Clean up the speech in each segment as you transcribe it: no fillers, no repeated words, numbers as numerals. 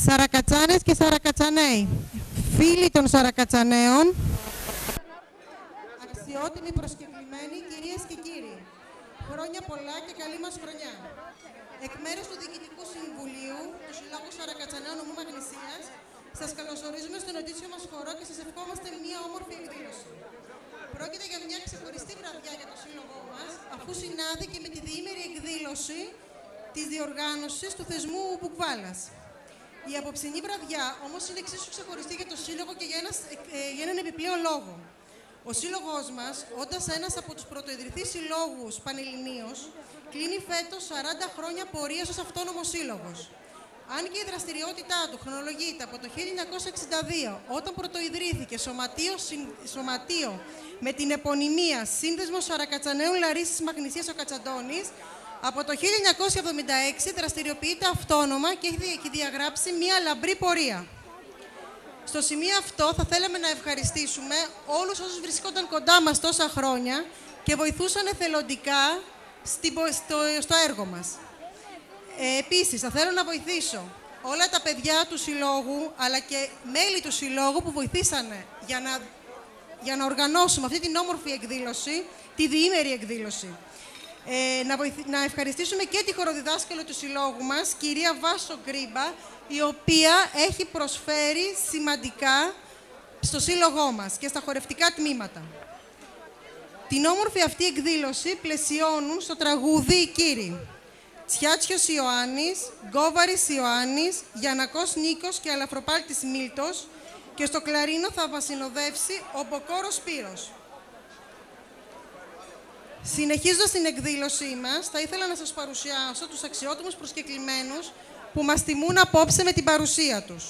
Σαρακατσάνες και Σαρακατσανέοι, φίλοι των Σαρακατσανέων, αξιότιμοι προσκεκλημένοι, κυρίες και κύριοι, χρόνια πολλά και καλή μας χρονιά. Εκ μέρους του Διοικητικού Συμβουλίου του Συλλόγου Σαρακατσανέων Νομού Μαγνησίας, σας καλωσορίζουμε στον ετήσιο μας χορό και σας ευχόμαστε μια όμορφη εκδήλωση. Πρόκειται για μια ξεχωριστή βραδιά για το σύλλογό μας, αφού συνάδει και με τη διήμερη εκδήλωση της διοργάνωσης του θεσμού Μπουκβάλας. Η απόψινή βραδιά όμως είναι εξίσου ξεχωριστή για το Σύλλογο και για έναν επιπλέον λόγο. Ο Σύλλογός μας, όντας ένας από τους πρωτοειδρυθείς συλλόγους πανελληνίως, κλείνει φέτος 40 χρόνια πορείας ως αυτόνομος σύλλογος. Αν και η δραστηριότητά του χρονολογείται από το 1962, όταν πρωτοειδρύθηκε σωματείο με την επωνυμία Σύνδεσμος Σαρακατσανέων Λαρίσης Μαγνησίας ο Κατσαντώνης, από το 1976 δραστηριοποιείται αυτόνομα και έχει διαγράψει μία λαμπρή πορεία. Στο σημείο αυτό θα θέλαμε να ευχαριστήσουμε όλους όσους βρισκόταν κοντά μας τόσα χρόνια και βοηθούσαν εθελοντικά στο έργο μας. Επίσης, θα θέλω να βοηθήσω όλα τα παιδιά του Συλλόγου, αλλά και μέλη του Συλλόγου που βοηθήσανε για να οργανώσουμε αυτή την όμορφη εκδήλωση, τη διήμερη εκδήλωση. Να ευχαριστήσουμε και τη χοροδιδάσκαλο του Συλλόγου μας, κυρία Βάσο Γκρίμπα, η οποία έχει προσφέρει σημαντικά στο Σύλλογό μας και στα χορευτικά τμήματα. Την όμορφη αυτή εκδήλωση πλαισιώνουν στο τραγούδι οι κύριοι Τσιάτσιος Ιωάννης, Γκόβαρης Ιωάννης, Γιαννακός Νίκος και Αλαφροπάλτης Μίλτος, και στο κλαρίνο θα μας συνοδεύσει ο Μποκόρος Σπύρος. Συνεχίζοντας την εκδήλωσή μας, θα ήθελα να σας παρουσιάσω τους αξιότιμους προσκεκλημένους που μας τιμούν απόψε με την παρουσία τους.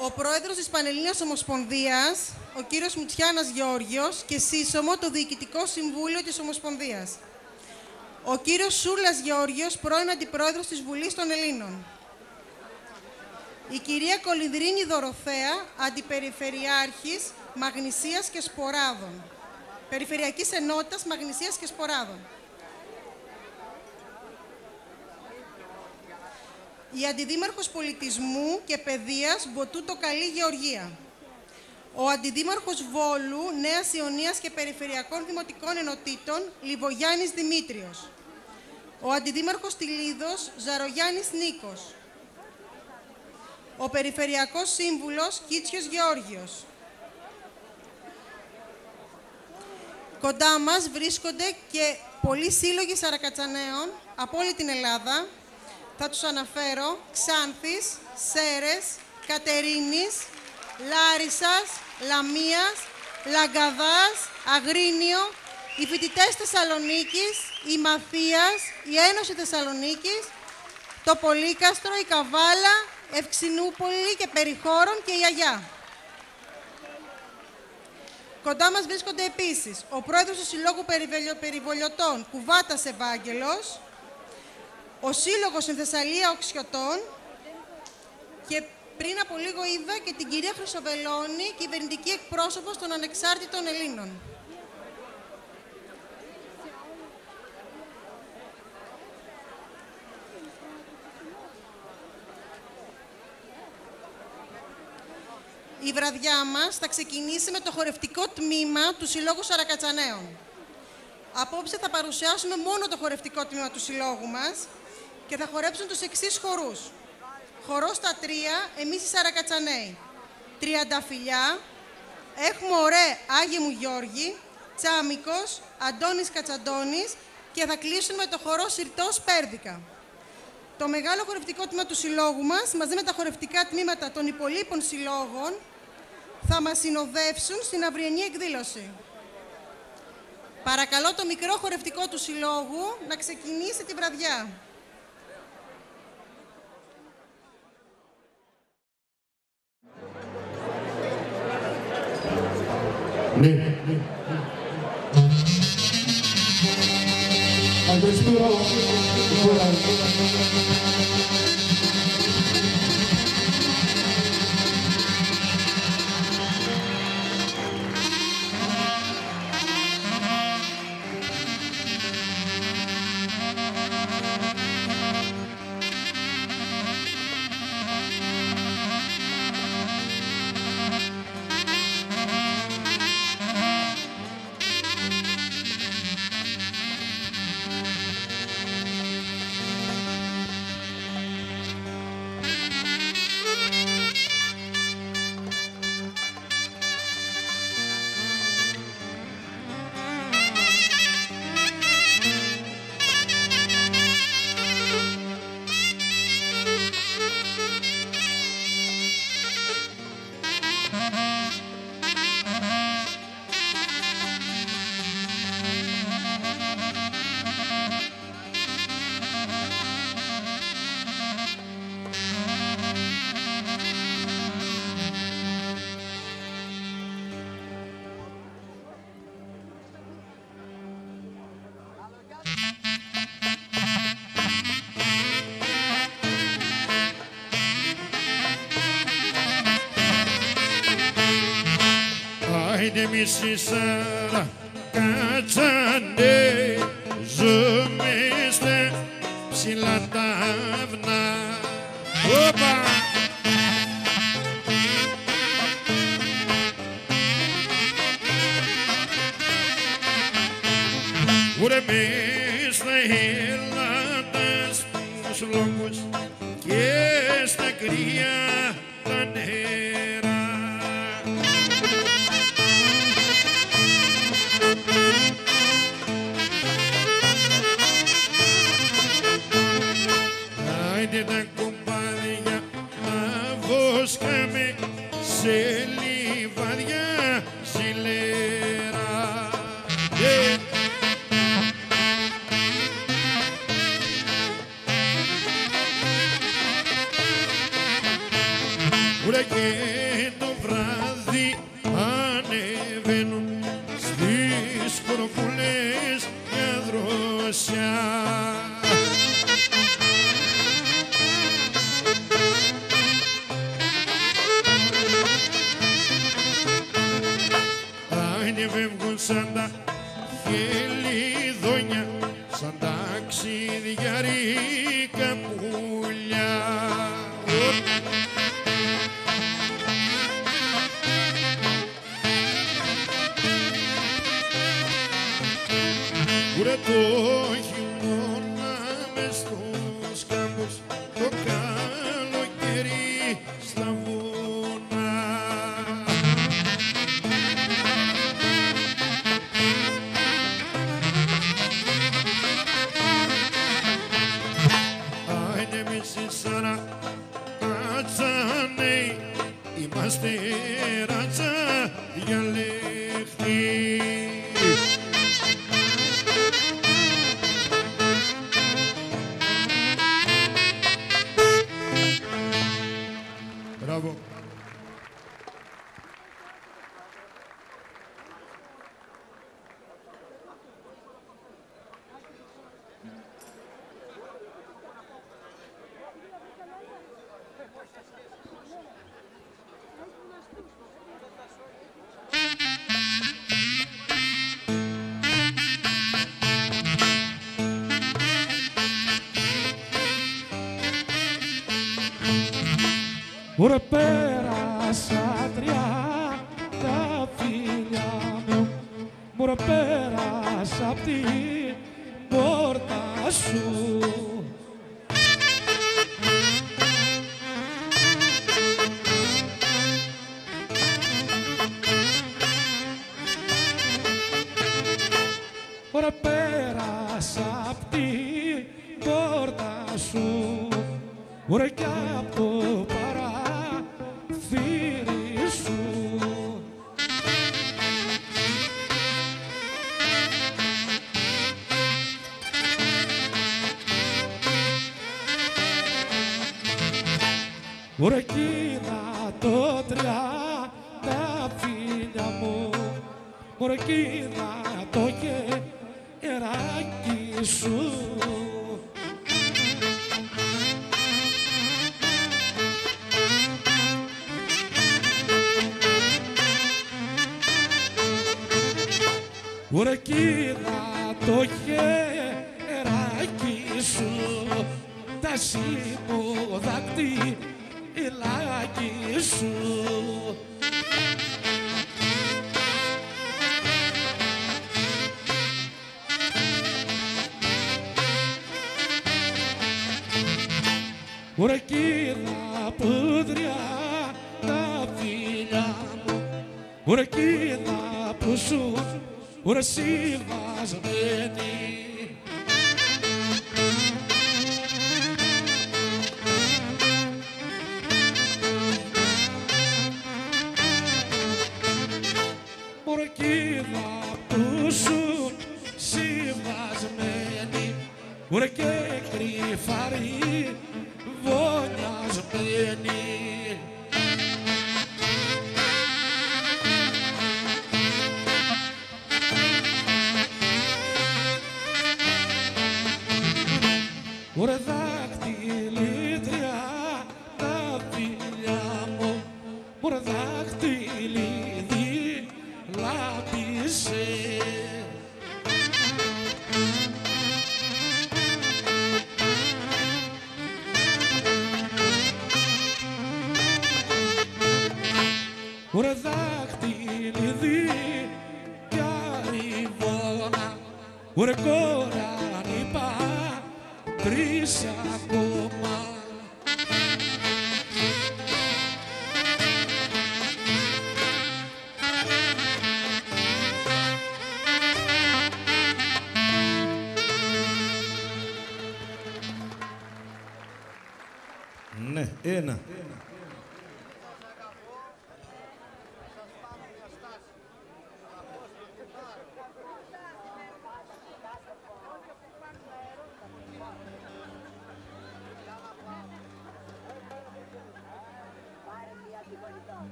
Ο πρόεδρος της Πανελλήνιας Ομοσπονδίας, ο κύριος Μουτσιάνας Γεώργιος, και σύσσωμο το Διοικητικό Συμβούλιο της Ομοσπονδίας. Ο κύριος Σούρλας Γεώργιος, πρώην Αντιπρόεδρος της Βουλής των Ελλήνων. Η κυρία Κολυνδρίνη Δωροθέα, Αντιπεριφερειάρχης Μαγνησίας και Σποράδων. Περιφερειακής Ενότητας Μαγνησίας και Σποράδων. Η Αντιδήμαρχος Πολιτισμού και Παιδείας Μποτούτο Καλή Γεωργία. Ο Αντιδήμαρχος Βόλου, Νέας Ιωνίας και Περιφερειακών Δημοτικών Ενωτήτων Λιβογιάννης Δημήτριος. Ο Αντιδήμαρχος Τιλίδος Ζαρογιάννης Νίκος. Ο Περιφερειακός Σύμβουλος Κίτσιος Γεώργιος. Κοντά μας βρίσκονται και πολλοί σύλλογοι Σαρακατσανέων από όλη την Ελλάδα. Θα τους αναφέρω: Ξάνθης, Σέρες, Κατερίνης, Λάρισσας, Λαμίας, Λαγκαδάς, Αγρίνιο, οι φοιτητές Θεσσαλονίκης, η Μαθίας, η Ένωση Θεσσαλονίκης, το Πολύκαστρο, η Καβάλα, Ευξηνούπολη και Περιχώρων και η Αγιά. Κοντά μας βρίσκονται επίσης ο πρόεδρος του Συλλόγου Περιβολιωτών Κουβάτας Ευάγγελος, ο Σύλλογος στην Θεσσαλία Οξιωτών και πριν από λίγο είδα και την κυρία Χρυσοβελώνη, κυβερνητική εκπρόσωπος των Ανεξάρτητων Ελλήνων. Η βραδιά μας θα ξεκινήσει με το χορευτικό τμήμα του Συλλόγου Σαρακατσανέων. Απόψε θα παρουσιάσουμε μόνο το χορευτικό τμήμα του Συλλόγου μας και θα χορέψουν τους εξής χορούς. Χορός στα τρία, εμείς οι Σαρακατσανέοι. Τριανταφυλιά, έχουμε ωραί Άγιε μου Γιώργη, Τσάμικος, Αντώνης Κατσαντώνης και θα κλείσουν με το χορό Συρτός Πέρδικα. Το μεγάλο χορευτικό τμήμα του Συλλόγου μας, μαζί με τα χορευτικά τμήματα των υπολείπων συλλόγων, θα μας συνοδεύσουν στην αυριανή εκδήλωση. Παρακαλώ το μικρό χορευτικό του Συλλόγου να ξεκινήσει τη βραδιά. Ναι. Άιντε μισήσαρα κάτσανε, ζούμε στα ψηλά τα αυνά. Οπα! Ουρε μες στα έλατα στους λόγους και στα κρύα τα νερά. Άιντε τα κομπάδια να βοσκάμε σε λιβάδια ζηλερά. Ουρε και το βράδυ ανεβαίνουν στις κορκούλες μια δροσιά. Φεύγουν σαν τα χελιδόνια, σαν τα ξυδιάρικα πουλιά. Ουρε το χειμώνα μες στους κάμπους, το καλοκαίρι στα βουνά. Σαν κάτσανε, είμαστε ράτσα διαλέχτη. Μπράβο. Ωρε πέρασα 30 φίλια μου, μωρέ πέρασα απ' την πόρτα σου. Ωρε πέρασα απ' την πόρτα σου, ωρε κι απ' το παραθύρι σου. Ωρε κοίτα το 30 φίλια μου, ωρε κοίτα το κεράκι σου. Ωραία κοίτα το χεράκι σου, τα σιμοδακτυλάκι σου. Ωραία κοίτα πουδριά τα φιλιά μου, ωραία κοίτα που σου ωραία συμβασμένη. Ωραία κοίτα που σου συμβασμένη, ωραία και κρυφάρι βονιασμένη. Ωραία δάχτυλίτρια τα φιλιά μου, ωραία δάχτυλίδι λάπησε. Ωραία δάχτυλίδι κι αριβώνα, ωραία κοράνι τρεις ακόμα. Ναι, ένα.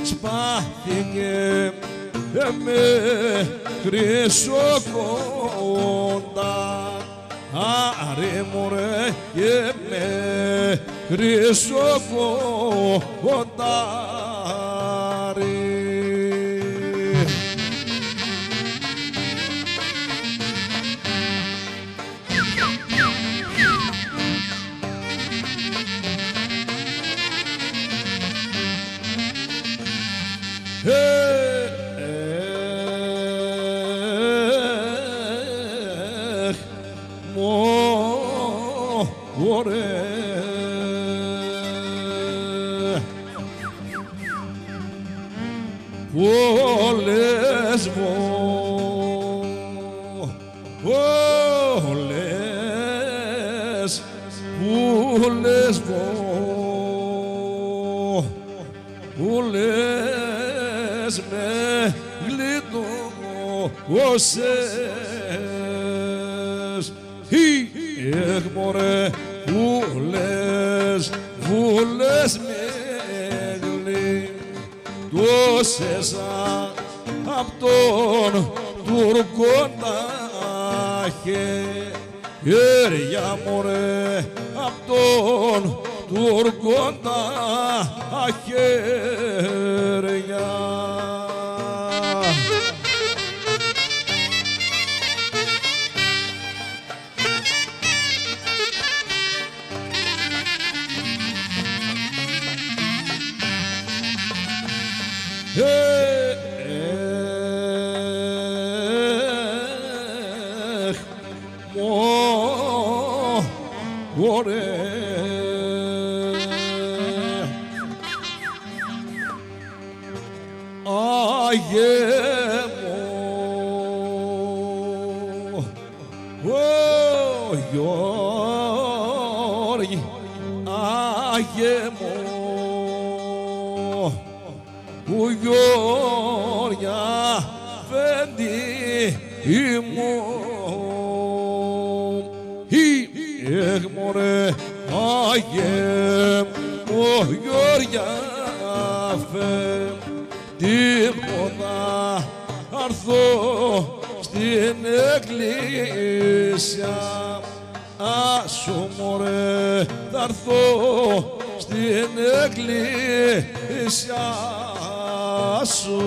σπάθηκε με χρυσοκόντα. Άρε μωρέ και με χρυσοκοντάρι. Όλες με γλιτώσες, μωρέ, όλες με γλιτώσες απ' τον Τούρκο τα χέρια, μωρέ, απ' τον Τούρκο τα χέρια. Στην εκκλησία, άσο μωρέ, θα έρθω στην εκκλησία σου.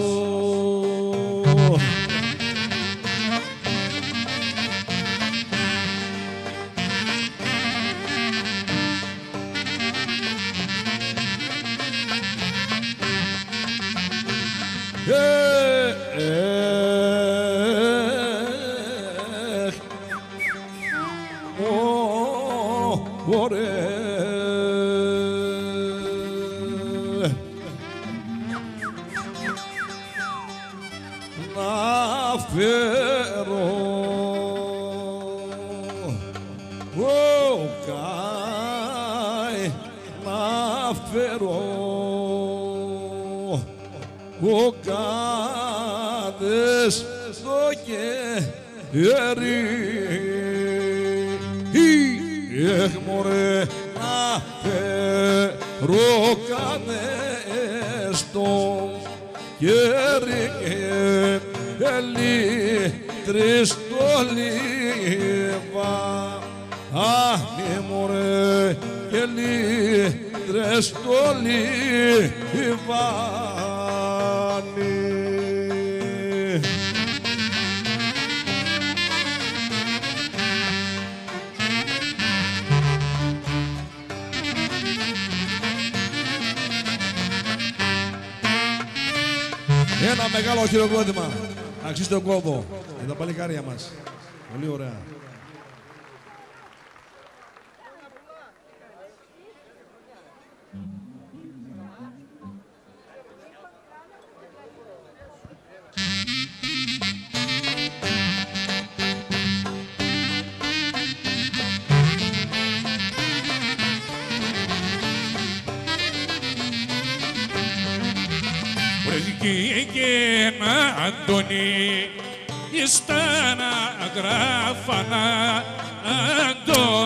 Μωρέ, να φέρω κανές στο χέρι ελίτρις το λίβα. Άχι μωρέ, και λίτρες το λίβανι. Ένα μεγάλο χειροκρότημα. Αξίζει τον κόπο. Για τα παλικάρια μας. Πολύ ωραία. Και ένα Αντώνη στα να γράφανα Αντώνη.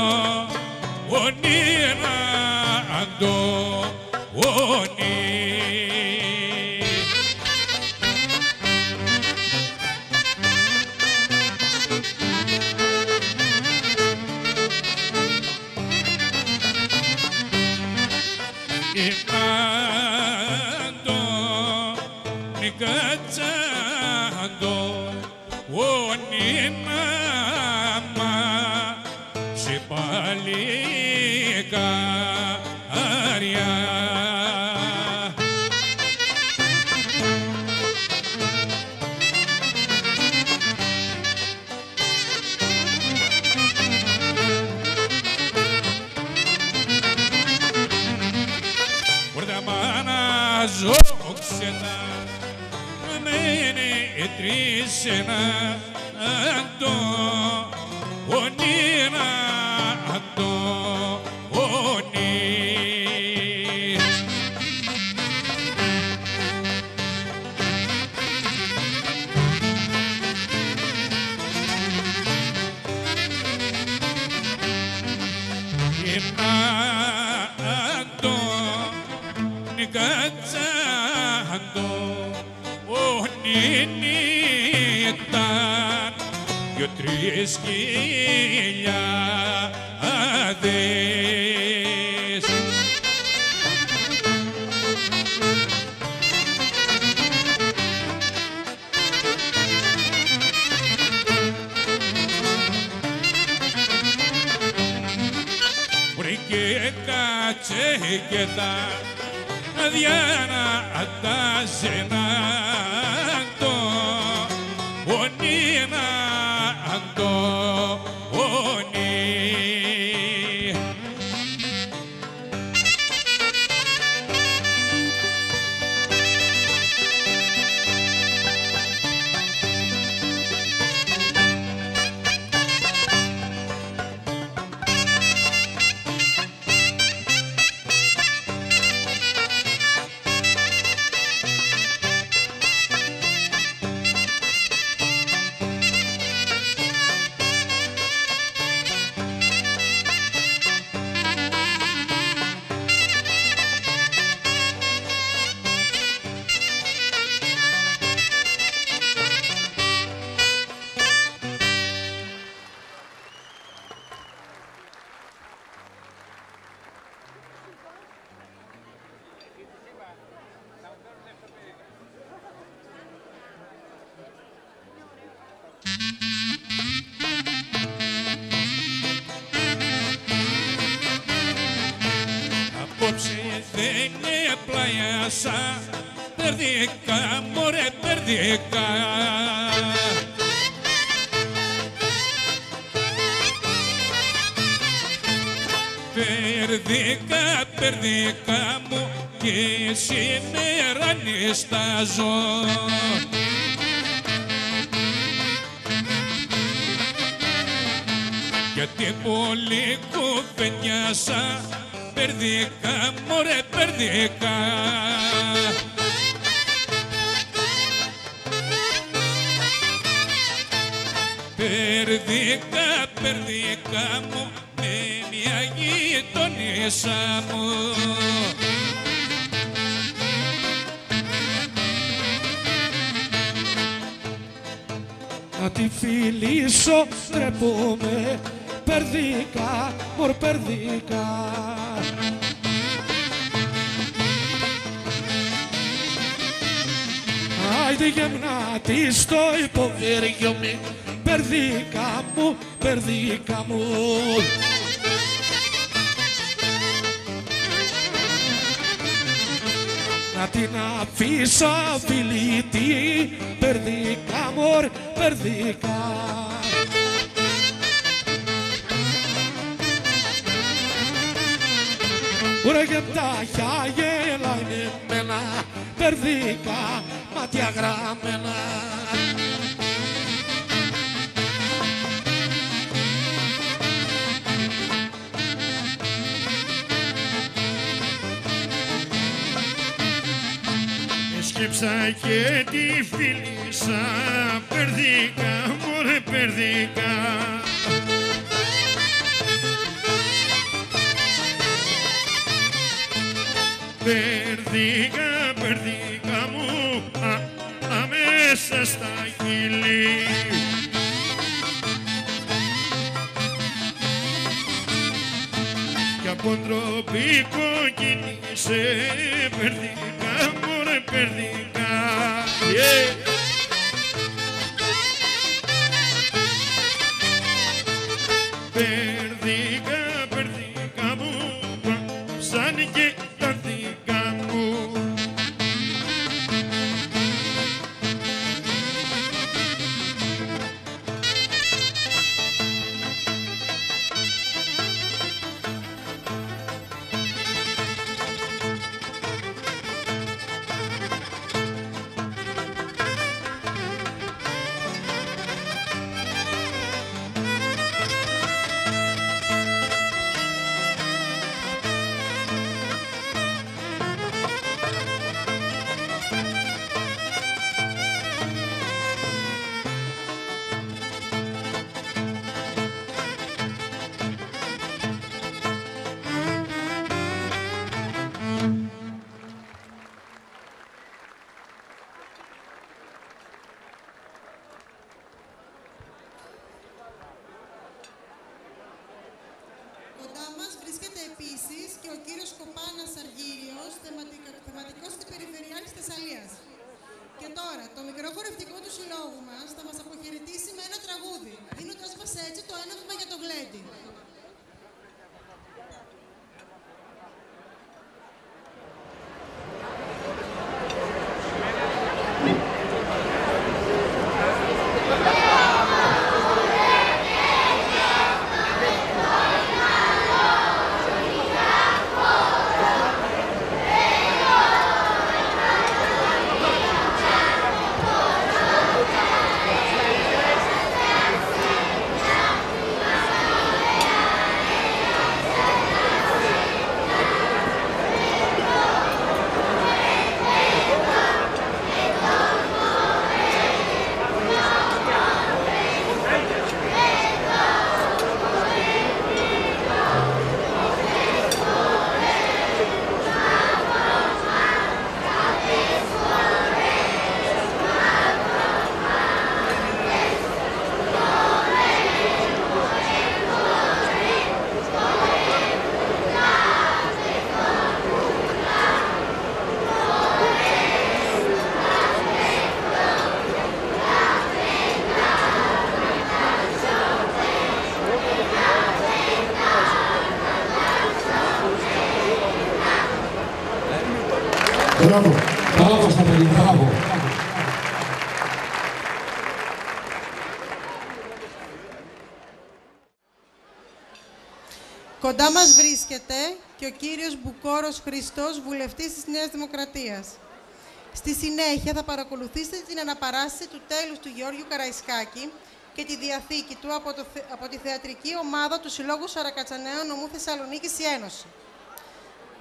Αντώνη Κατσάντο, όνει μάμα σε παλικάρια. Ζώξετα μένει τρίσενα Αντώνινα Αντώνη. Αντώνη Κατσάντο, όνει ήταν δυο-τρεις χιλιάδες. Βρήκε κάτσε και τα Διάνα αντάζενα Αντώνινα Αντώνη. Απόψε δεν έπλаяσα, περδίκα μωρέ περδίκα. Περδίκα, περδίκα μου και σήμερα νηστάζω. Γιατί πολύ κουβεντιάσα, περδίκα μωρέ περδίκα. Περδίκα, περδίκα μου με μια γειτονίσσα μου. Να τη φιλήσω τρεπούμε, περδίκα, μωρ περδίκα. Άιντε γεμνάτη στο υποβέργιο μου, περδίκα μου, περδίκα μου. Να την αφήσω φιλίτη, περδίκα μωρ, περδίκα. Ουρε και τα χιάγελα είναι μένα, περδίκα, μάτια γραμμένα. Σκύψα και τη φίλησα, περδίκα, μωρέ περδίκα. Περδίκα, περδίκα μου, αμέσα στα χείλη. Κι από ντροπή κοκκινή σε περδικά, μωρέ περδικά. Περδικά, περδικά μου, σαν και τα δικά μου. Κοντά μας βρίσκεται επίσης και ο κύριος Κοπάνας Αργύριος, θεματικός αντιπεριφερειάρχης Θεσσαλίας. Και τώρα, το μικρό χορευτικό του συλλόγου μας θα μας αποχαιρετήσει με ένα τραγούδι, δίνοντας μας έτσι το έναυσμα για το γλέντι. Μπράβο, μπράβο στα παιδιά, μπράβο. Κοντά μας βρίσκεται και ο κύριος Μπουκόρος Χριστός, βουλευτής της Νέας Δημοκρατίας. Στη συνέχεια θα παρακολουθήσετε την αναπαράσταση του τέλους του Γεώργιου Καραϊσκάκη και τη διαθήκη του από τη θεατρική ομάδα του Συλλόγου Σαρακατσαναίων Νομού Θεσσαλονίκης η Ένωση.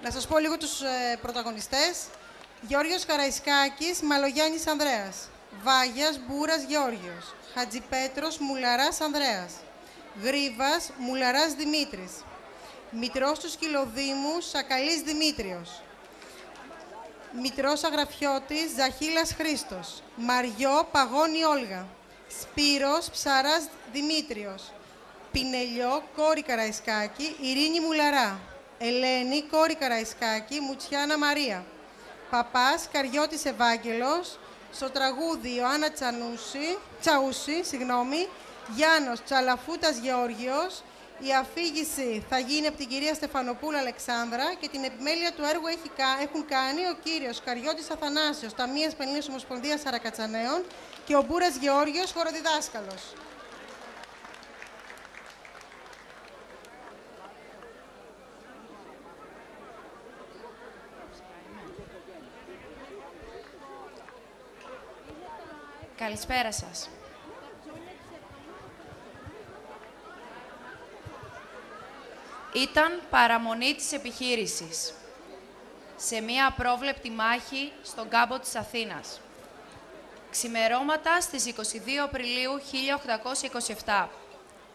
Να σας πω λίγο τους πρωταγωνιστές. Γεώργιος Καραϊσκάκης, Μαλογιάννης Ανδρέας. Βάγιας Μπούρας Γεώργιος. Χατζιπέτρος Μουλαράς Ανδρέας. Γρίβας Μουλαράς Δημήτρης. Μητρός του Σκυλοδήμου Σακαλής Δημήτριος. Μητρός Αγραφιώτης Ζαχίλας Χρήστος. Μαριό Παγώνη Όλγα. Σπύρος Ψαράς Δημήτριος. Πινελιό Κόρη Καραϊσκάκη Ειρήνη Μουλαρά. Ελένη Κόρη Καραϊσκάκη Μουτσιάνα Μαρία. Παπάς Καριώτης Ευάγγελος. Στο τραγούδι Ιωάννα Τσαούση, Γιάννος Τσαλαφούτας Γεώργιος. Η αφήγηση θα γίνει από την κυρία Στεφανοπούλου Αλεξάνδρα και την επιμέλεια του έργου έχουν κάνει ο κύριος Καριώτης Αθανάσιος, Ταμείας Πανελλήνιας Ομοσπονδίας Σαρακατσαναίων και ο Μπούρας Γεώργιος, χοροδιδάσκαλος. Καλησπέρα σας. Ήταν παραμονή της επιχείρησης, σε μία απρόβλεπτη μάχη στον κάμπο της Αθήνας. Ξημερώματα στις 22 Απριλίου 1827,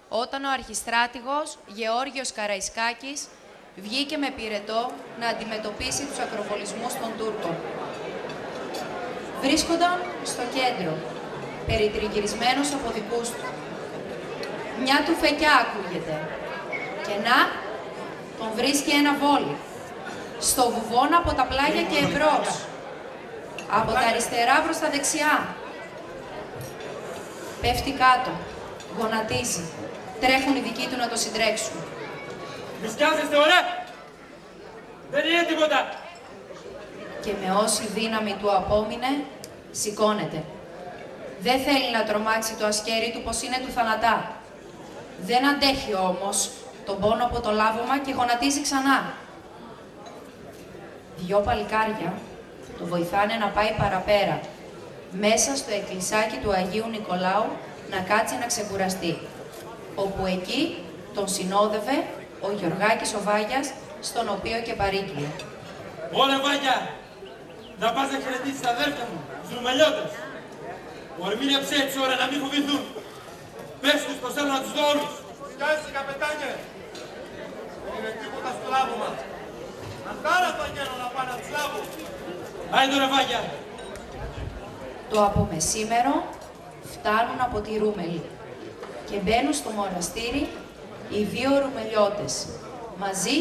όταν ο αρχιστράτηγος Γεώργιος Καραϊσκάκης βγήκε με πυρετό να αντιμετωπίσει τους ακροβολισμούς των Τούρκων. Βρίσκονταν στο κέντρο, περιτριγυρισμένος από δικούς του. Μια του φεκιά ακούγεται. Και να, τον βρίσκει ένα βόλι. Στο βουβόνα από τα πλάγια και εμπρός. Από τα αριστερά προς τα δεξιά. Πέφτει κάτω. Γονατίζει. Τρέχουν οι δικοί του να το συντρέξουν. Μη σκιάζεστε, ωραία! Δεν είναι τίποτα! Και με όση δύναμη του απόμεινε, σηκώνεται. Δεν θέλει να τρομάξει το ασκέρι του πως είναι του θανατά. Δεν αντέχει όμως τον πόνο από το λάβωμα και γονατίζει ξανά. Δυο παλικάρια το βοηθάνε να πάει παραπέρα, μέσα στο εκκλησάκι του Αγίου Νικολάου να κάτσει να ξεκουραστεί, όπου εκεί τον συνόδευε ο Γιωργάκης ο Βάγιας, στον οποίο και παρήγγειλε. Ωραία, Βάγια! Να πας να χαιρετήσεις τα αδέρφια μου, τους ρουμελιώτες. Ορμήνεψε έτσι ώρα να μην φοβηθούν. Πες τους πως θέλω να τους δω όλους. Σκάσε, καπετάνιε! Είναι τίποτα στο λάβωμα. Αντάρα το αγγέλο να πάει να τους λάβω. Άιντε ρε Βάγια! Το απομεσήμερο φτάνουν από τη Ρούμελη και μπαίνουν στο μοναστήρι οι δύο ρουμελιώτες, μαζί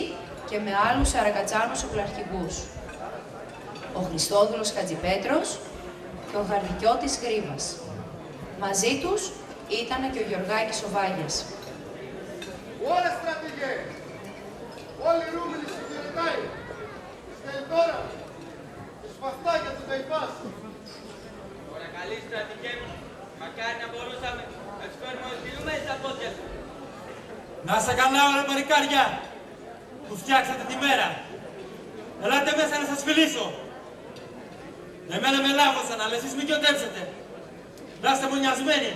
και με άλλους αρακατσάνους οπλαρχηγούς. Ο Χριστόδουλος Χατζηπέτρος και ο Γαρδικιώτης Γρίβας. Μαζί τους ήταν και ο Γιωργάκης ο Βάγιας. Ωραία, στρατηγέ! Όλοι οι Ρούμελοι συγκεκριτάει. Στέλνει τώρα. Σφαχτάκια του Ταϊπάς. Ωραία, καλή στρατηγέ μου. Μακάρι να μπορούσαμε να τους φέρουμε όλους τη Ρούμελη στα πόδια σου. Να σε καλά, ωραία μαρικάρια, που φτιάξατε τη μέρα. Ελάτε μέσα να σας φιλήσω. Εμένα με λάβωσαν, αλλά εσείς μην κιοντέψετε. Να είστε μονιασμένοι.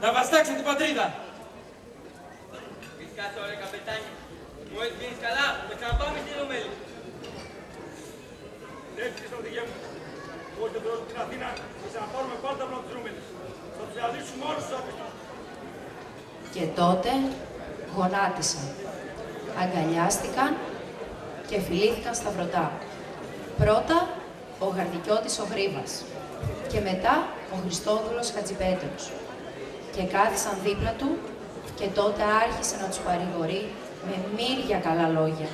Να βαστάξετε την πατρίδα. Φυσικά, ωραία καπετάνια. Μόλις γίνεις καλά, θα ξαναπάμε στη Ρούμελη. Έτσι, στρατηγέ μου. Μόλις δεν την Αθήνα, θα ξαναπάρουμε πάντα από τους Ρούμελους. Θα τους διαδείξουμε όλους τους άπιστους. Και τότε γονάτισαν, αγκαλιάστηκαν και φιλήθηκαν στα βρωτά. Πρώτα ο Γαρδικιώτης ο Γρίβας και μετά ο Χριστόδουλος Χατζηπέτρος. Και κάθισαν δίπλα του και τότε άρχισε να τους παρηγορεί με μύρια καλά λόγια.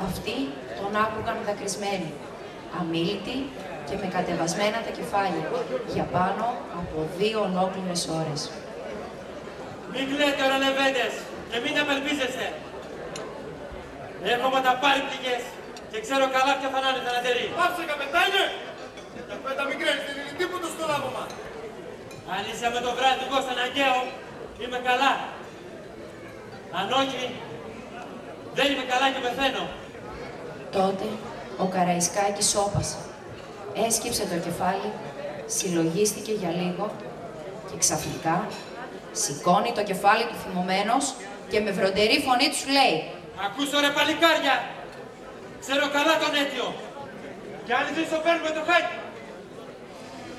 Αυτοί τον άκουγαν δακρυσμένοι, αμίλητοι και με κατεβασμένα τα κεφάλια για πάνω από 2 ολόκληρες ώρες. Μην κλαίτε, ωραία λεβέντες, και μην απελπίζεστε. Έχω ματαπάρυπτικες και ξέρω καλά ποια θα είναι θανατερή. Πάψε, καπετάνιε! Τα πέτα μικρές, δεν είναι τίποτα στο λάβωμα. Αν είσαι με το βράδυ εγώ στον Αγκαίο, είμαι καλά. Αν όχι, δεν είμαι καλά και πεθαίνω. Τότε ο Καραϊσκάκης σώπασε, έσκυψε το κεφάλι, συλλογίστηκε για λίγο και ξαφνικά σηκώνει το κεφάλι του θυμωμένος και με βροντερή φωνή του λέει: Ακούσω ρε παλικάρια, ξέρω καλά τον αίτιο. Και αν δεν το παίρνουμε το χάκι.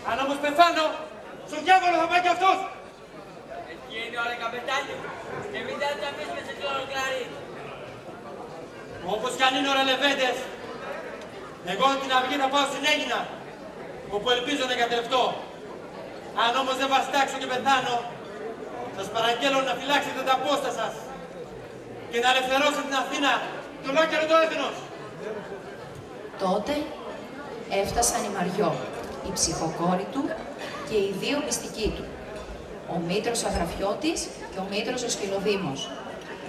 Αν όμως πεθάνω, στο διάβολο θα πάει κι αυτός. Έτσι είναι, ωραία καπετάνιο. Και μην θα τους αφήσουμε σε κλώρο κλαρί. Όπως κι αν είναι ωραία λεβέντες, εγώ την αυγή θα πάω στην Αίγινα, όπου ελπίζω να εγκατελευτώ. Αν όμως δεν βαστάξω και πεθάνω, σας παραγγέλω να φυλάξετε τα πόστα σας και να ελευθερώσετε την Αθήνα και ολόκληρο το έθνος. Τότε έφτασαν οι Μαριό, η ψυχοκόρη του και οι 2 μυστικοί του, ο Μήτρος Αγραφιώτης και ο Μήτρος ο Σκυλοδήμος,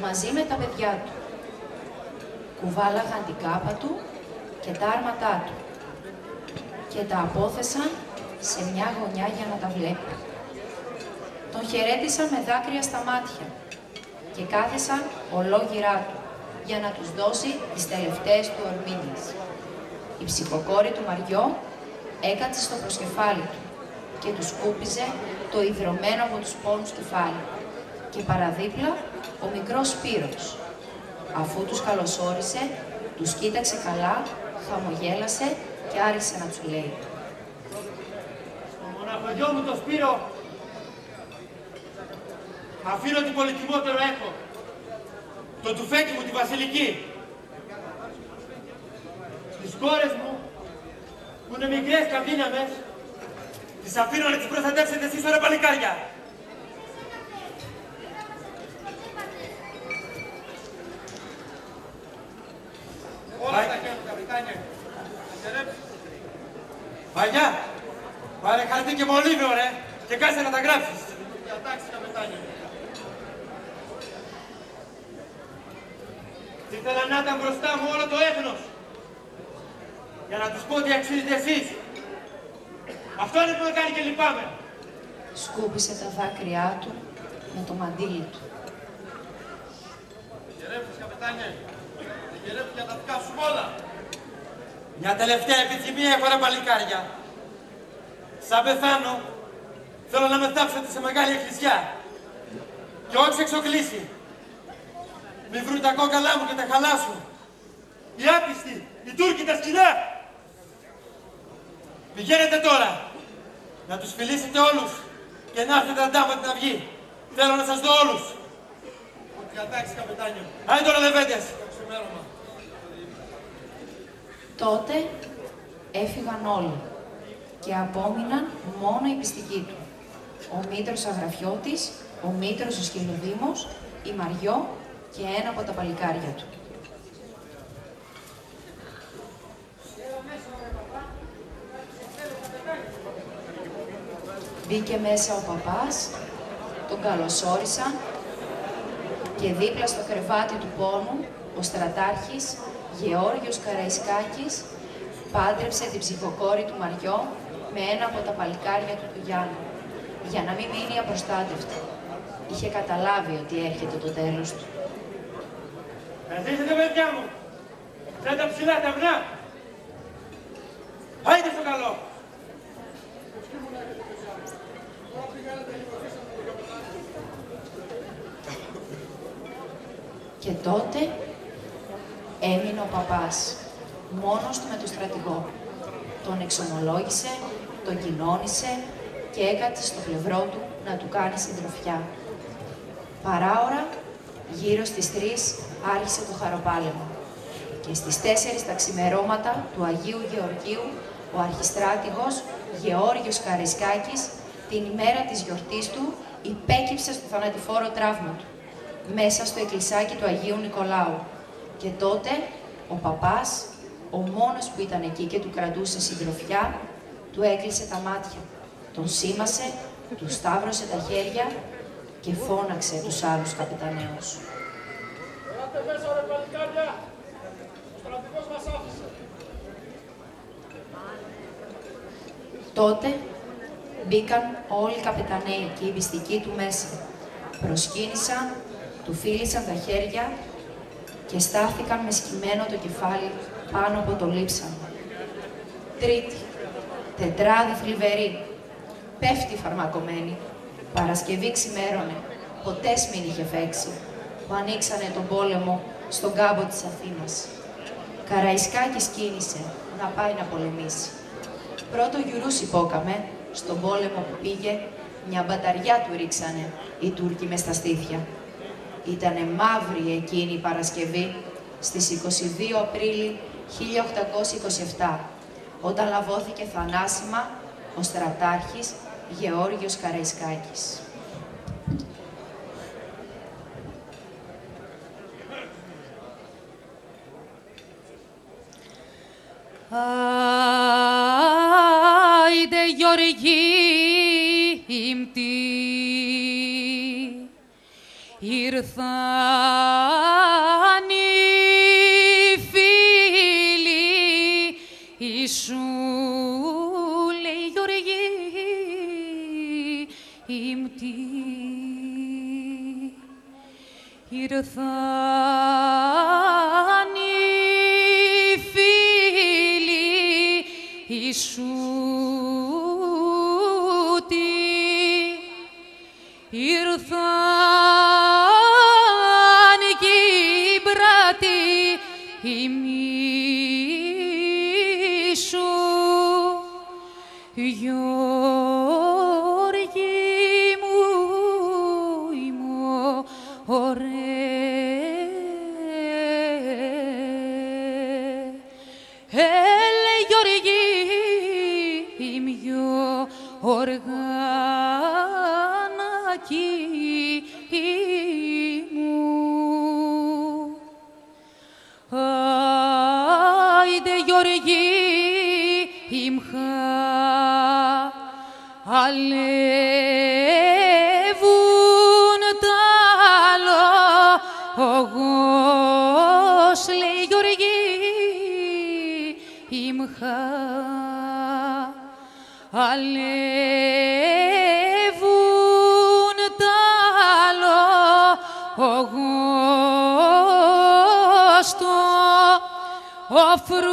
μαζί με τα παιδιά του. Κουβάλαγαν την κάπα του και τα άρματά του και τα απόθεσαν σε μια γωνιά για να τα βλέπει. Τον χαιρέτησαν με δάκρυα στα μάτια και κάθισαν ολόγυρά του για να τους δώσει τις τελευταίες του ορμήνες. Η ψυχοκόρη του Μαριό έκατσε στο προσκεφάλι του και του σκούπιζε το ιδρωμένο από τους πόνους κεφάλι και παραδίπλα ο μικρός Σπύρος. Αφού τους καλωσόρισε, τους κοίταξε καλά, χαμογέλασε και άρχισε να τους λέει: Στο μοναχογιό μου το Σπύρο, αφήνω τι πολυτιμότερο έχω, το τουφέκι μου, τη βασιλική. Τις κόρες μου, που είναι μικρές και αδύναμες, τις αφήνω να τις προστατεύσετε εσείς ωραία παλικάρια. Βαγιά, πάρε χαρτί και μολύβιο, ρε, και κάτσε να τα γράψεις. Διατάξει, καπετάνιε. Ήθελα να ήταν μπροστά μου όλο το έθνος, για να τους πω ότι αξίζετε εσείς. Αυτό είναι που με κάνει και λυπάμαι. Σκούπισε τα δάκρυά του με το μαντίλι του. Γερεύεις, καπετάνιε. Γερεύεις για τα δικά σου όλα. Μια τελευταία επιθυμία έχω, ρε παλικάρια. Σαν πεθάνω, θέλω να με θάψετε σε μεγάλη εκκλησιά. Και όχι σε εξοκλήσει. Μη βρουν τα κόκαλά μου και τα χαλάσουν. Οι άπιστοι, οι Τούρκοι τα σκηνά. Πηγαίνετε τώρα, να τους φιλήσετε όλους και να έρθετε αντάμα την αυγή. Θέλω να σας δω όλους. Διατάξει, καπετάνιε. Άι τώρα, λεβέντες. Ξημέρωμα. Τότε έφυγαν όλοι και απόμειναν μόνο οι πιστικοί του. Ο Μήτρος Αγραφιώτης, ο Μήτρος ο Σκυλοδήμος, η Μαριό και ένα από τα παλικάρια του. Μπήκε μέσα ο παπάς, τον καλωσόρισαν και δίπλα στο κρεβάτι του πόνου ο στρατάρχης Γεώργιος Καραϊσκάκης πάντρεψε την ψυχοκόρη του Μαριό με ένα από τα παλικάρια του Γιάννου, για να μην μείνει απροστάτευτη. Είχε καταλάβει ότι έρχεται το τέλος του. Να ζήσετε, παιδιά μου. Σαν τα ψηλά τα αυνά. Άιντε στο καλό. Και τότε έμεινε ο παπάς, μόνος του με τον στρατηγό. Τον εξομολόγησε, τον κοινώνησε και έκατσε στο πλευρό του να του κάνει συντροφιά. Παράωρα, γύρω στις 3 άρχισε το χαροπάλεμα και στις 4 τα ξημερώματα του Αγίου Γεωργίου ο αρχιστράτηγος Γεώργιος Καραϊσκάκης την ημέρα της γιορτής του υπέκυψε στο θανατηφόρο τραύμα του μέσα στο εκκλησάκι του Αγίου Νικολάου. Και τότε ο παπάς, ο μόνος που ήταν εκεί και του κρατούσε συντροφιά, του έκλεισε τα μάτια, τον σήμασε, του σταύρωσε τα χέρια και φώναξε τους άλλους καπεταναίους. Ελάτε μέσα, ρε παλικάρια. Ο στρατηγός μας άφησε. Τότε μπήκαν όλοι οι καπεταναίοι και οι πιστικοί του μέσα. Προσκύνησαν, του φίλησαν τα χέρια και στάθηκαν με σκυμμένο το κεφάλι πάνω από το λείψανο. Τρίτη, Τετράδη θλιβερή, πέφτει φαρμακομένη. Παρασκευή ξημέρωνε, ποτέ μην είχε φέξει, που ανοίξανε τον πόλεμο στον κάμπο της Αθήνας. Καραϊσκάκης κίνησε να πάει να πολεμήσει. Πρώτο γιουρούς υπόκαμε, στον πόλεμο που πήγε, μια μπαταριά του ρίξανε οι Τούρκοι μες στα στήθια. Ήτανε μαύρη εκείνη η Παρασκευή, στις 22 Απρίλη 1827, όταν λαβώθηκε θανάσιμα ο στρατάρχης Γεώργιος Καραϊσκάκης. Άιντε Γεωργίμτη, ήρθαν οι φίλοι σου, λέει Γεωργίμτη, ήρθαν οι φίλοι σου, ήρθαν κι οι μπράτοι ημίσου, Γεώργη μου είμαι ωραία, έλε Γεωργή είμαι οργάνακι μου. Άιντε Γεωργή ημχα αλεύουν τα λόγος, λέει Γιώργη ημχά. Αλεύουν τα λόγος, ο φρούσο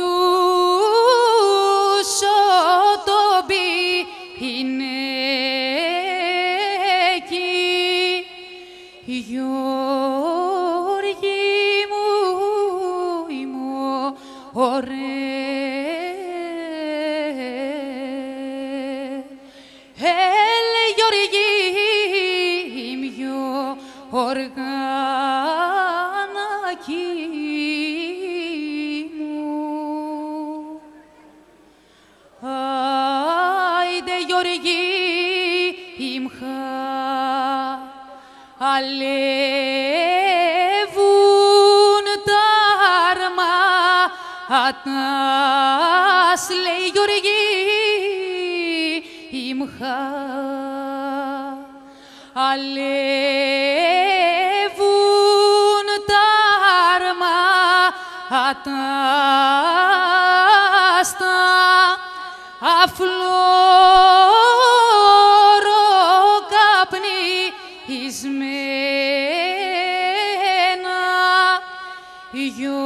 το πινέκι. Γιώργη μου είμαι ωραία. Έλε Γιώργη είμαι οργάνακι μου. Άιντε Γιώργη ημχά, αλεύουν τα αρμάτας, λέει Γιώργη ημχά. Αλεύουν τα αρμάτας, τα αφλωροκαπνισμένα. Γιώργη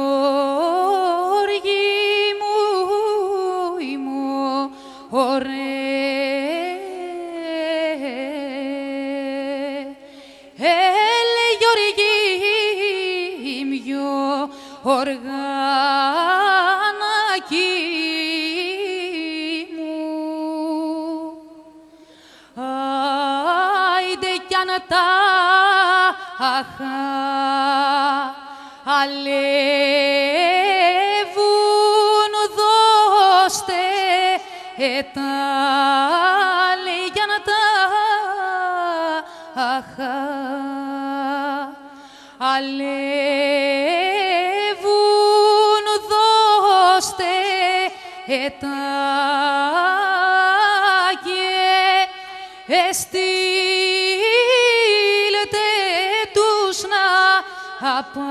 μου είμαι ωραία. Έλε Γιώργη είμαι οργάνακι μου. Άιντε κι αν τα αλεύουν, δώστε τα, λέει για να τα αλεύουν, δώστε τα και εστείλτε τους να πάνε.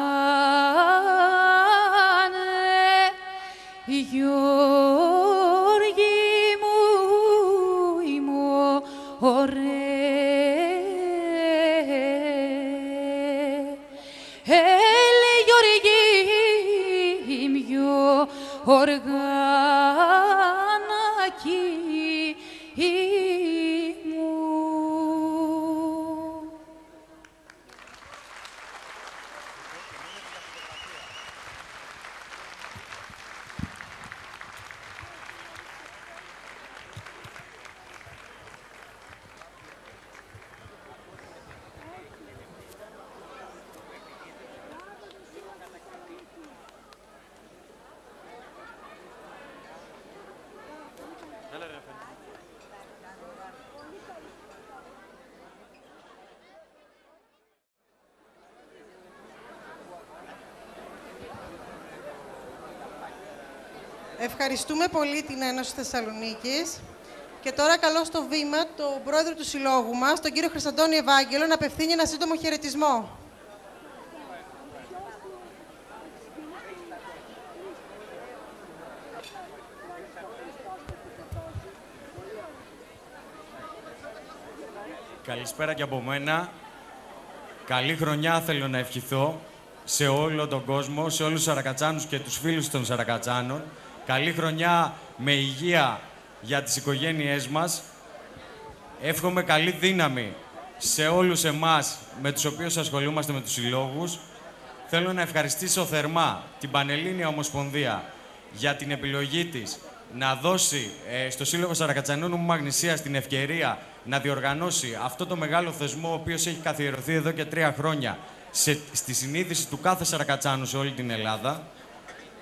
Γιώργη μου είμαι ωραία. Έλε Γιώργη είμαι οργάνακι μου. Ευχαριστούμε πολύ την Ένωση Θεσσαλονίκης. Και τώρα καλώ στο βήμα τον πρόεδρο του συλλόγου μας, τον κύριο Χρυσαντώνη Ευάγγελο, να απευθύνει ένα σύντομο χαιρετισμό. Καλησπέρα και από μένα. Καλή χρονιά θέλω να ευχηθώ σε όλο τον κόσμο, σε όλους τους Σαρακατσάνους και τους φίλους των Σαρακατσάνων. Καλή χρονιά με υγεία για τις οικογένειές μας. Εύχομαι καλή δύναμη σε όλους εμάς με τους οποίους ασχολούμαστε με τους συλλόγους. Θέλω να ευχαριστήσω θερμά την Πανελλήνια Ομοσπονδία για την επιλογή της να δώσει στο Σύλλογο Σαρακατσανών Νομού Μαγνησίας την ευκαιρία να διοργανώσει αυτό το μεγάλο θεσμό, ο οποίος έχει καθιερωθεί εδώ και 3 χρόνια στη συνείδηση του κάθε Σαρακατσάνου σε όλη την Ελλάδα.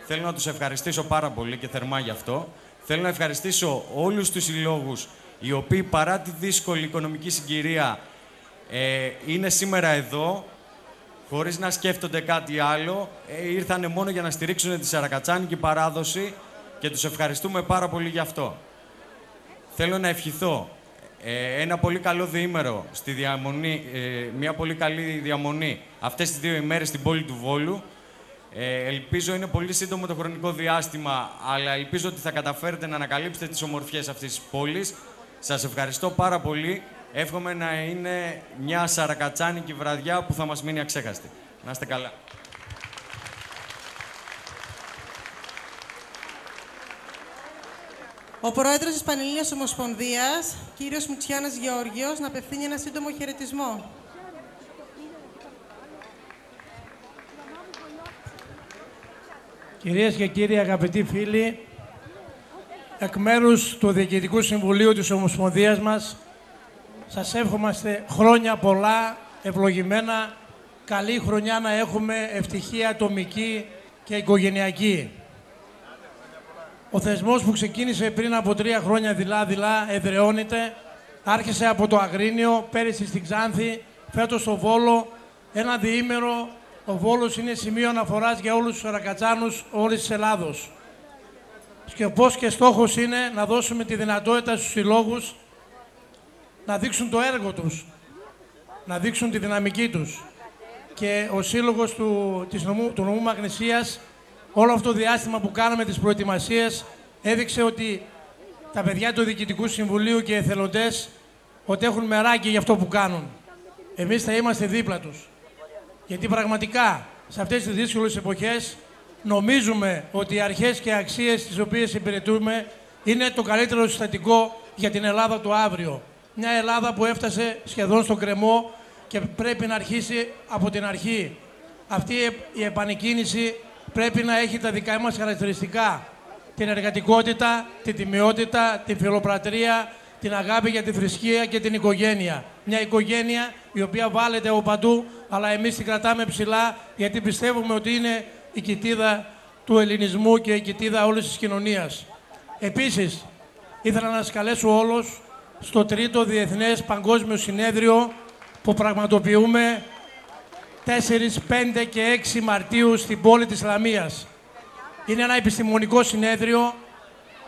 Θέλω να τους ευχαριστήσω πάρα πολύ και θερμά γι' αυτό. Θέλω να ευχαριστήσω όλους τους συλλόγους οι οποίοι παρά τη δύσκολη οικονομική συγκυρία είναι σήμερα εδώ, χωρίς να σκέφτονται κάτι άλλο. Ήρθανε μόνο για να στηρίξουν τη σαρακατσάνικη παράδοση και τους ευχαριστούμε πάρα πολύ γι' αυτό. Θέλω να ευχηθώ ένα πολύ καλό διήμερο στη διαμονή, μια πολύ καλή διαμονή αυτές τις 2 ημέρες στην πόλη του Βόλου. Ελπίζω είναι πολύ σύντομο το χρονικό διάστημα, αλλά ελπίζω ότι θα καταφέρετε να ανακαλύψετε τις ομορφιές αυτής της πόλης. Σας ευχαριστώ πάρα πολύ. Εύχομαι να είναι μια σαρακατσάνικη βραδιά που θα μας μείνει αξέχαστη. Να είστε καλά. Ο Πρόεδρος της Πανελλήνιας Ομοσπονδίας, κύριος Μουτσιάνας Γεώργιος, να απευθύνει ένα σύντομο χαιρετισμό. Κυρίες και κύριοι, αγαπητοί φίλοι, εκ μέρους του Διοικητικού Συμβουλίου της Ομοσπονδίας μας, σας εύχομαστε χρόνια πολλά, ευλογημένα, καλή χρονιά να έχουμε, ευτυχία ατομική και οικογενειακή. Ο θεσμός που ξεκίνησε πριν από 3 χρόνια δειλά-δειλά εδραιώνεται, άρχισε από το Αγρίνιο, πέρυσι στην Ξάνθη, φέτος στο Βόλο, ένα διήμερο. Ο Βόλος είναι σημείο αναφοράς για όλους τους σαρακατσάνους όλης της Ελλάδος. Σκοπός και στόχος είναι να δώσουμε τη δυνατότητα στους συλλόγους να δείξουν το έργο τους, να δείξουν τη δυναμική τους. Και ο σύλλογος του νομού Μαγνησίας, όλο αυτό το διάστημα που κάναμε τις προετοιμασίες, έδειξε ότι τα παιδιά του Διοικητικού Συμβουλίου και οι εθελοντές ότι έχουν μεράκι για αυτό που κάνουν. Εμείς θα είμαστε δίπλα τους. Γιατί πραγματικά σε αυτές τις δύσκολες εποχές νομίζουμε ότι οι αρχές και αξίες τις οποίες υπηρετούμε είναι το καλύτερο συστατικό για την Ελλάδα του αύριο. Μια Ελλάδα που έφτασε σχεδόν στον κρεμό και πρέπει να αρχίσει από την αρχή. Αυτή η επανεκκίνηση πρέπει να έχει τα δικά μας χαρακτηριστικά. Την εργατικότητα, την τιμιότητα, την φιλοπρατρία, την αγάπη για τη θρησκεία και την οικογένεια. Μια οικογένεια η οποία βάλεται από παντού, αλλά εμείς την κρατάμε ψηλά γιατί πιστεύουμε ότι είναι η κοιτίδα του ελληνισμού και η κοιτίδα όλης της κοινωνίας. Επίσης, ήθελα να σας καλέσω όλους στο 3ο Διεθνές Παγκόσμιο Συνέδριο που πραγματοποιούμε 4, 5 και 6 Μαρτίου στην πόλη της Λαμίας. Είναι ένα επιστημονικό συνέδριο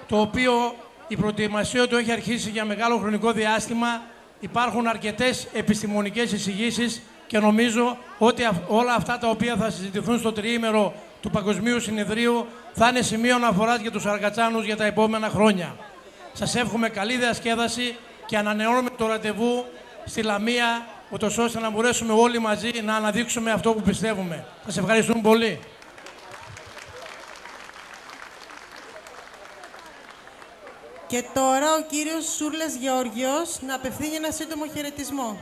το οποίο η προετοιμασία του έχει αρχίσει για μεγάλο χρονικό διάστημα. Υπάρχουν αρκετές επιστημονικές εισηγήσεις και νομίζω ότι όλα αυτά τα οποία θα συζητηθούν στο τριήμερο του Παγκοσμίου Συνεδρίου θα είναι σημείο αναφοράς για τους σαρακατσάνους για τα επόμενα χρόνια. Σας εύχομαι καλή διασκέδαση και ανανεώνουμε το ραντεβού στη Λαμία, ούτως ώστε να μπορέσουμε όλοι μαζί να αναδείξουμε αυτό που πιστεύουμε. Σας ευχαριστούμε πολύ. Και τώρα ο κύριος Σούρλας Γεώργιος να απευθύνει ένα σύντομο χαιρετισμό.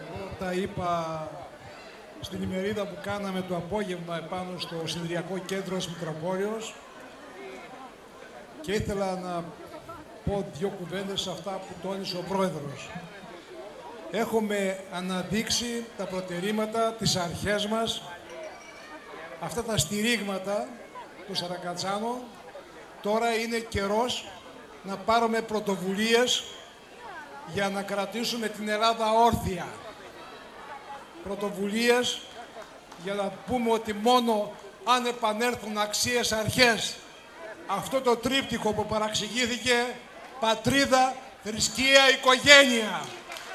Εγώ τα είπα στην ημερίδα που κάναμε το απόγευμα επάνω στο Συνεδριακό Κέντρο της Μητροπόλεως και ήθελα να πω 2 κουβέντες σε αυτά που τόνισε ο Πρόεδρος. Έχουμε αναδείξει τα προτερήματα, τις αρχές μας, αυτά τα στηρίγματα των σαρακατσάνων. Τώρα είναι καιρός να πάρουμε πρωτοβουλίες για να κρατήσουμε την Ελλάδα όρθια. Πρωτοβουλίες για να πούμε ότι μόνο αν επανέλθουν αξίες, αρχές, αυτό το τρίπτυχο που παραξηγήθηκε, πατρίδα, θρησκεία, οικογένεια.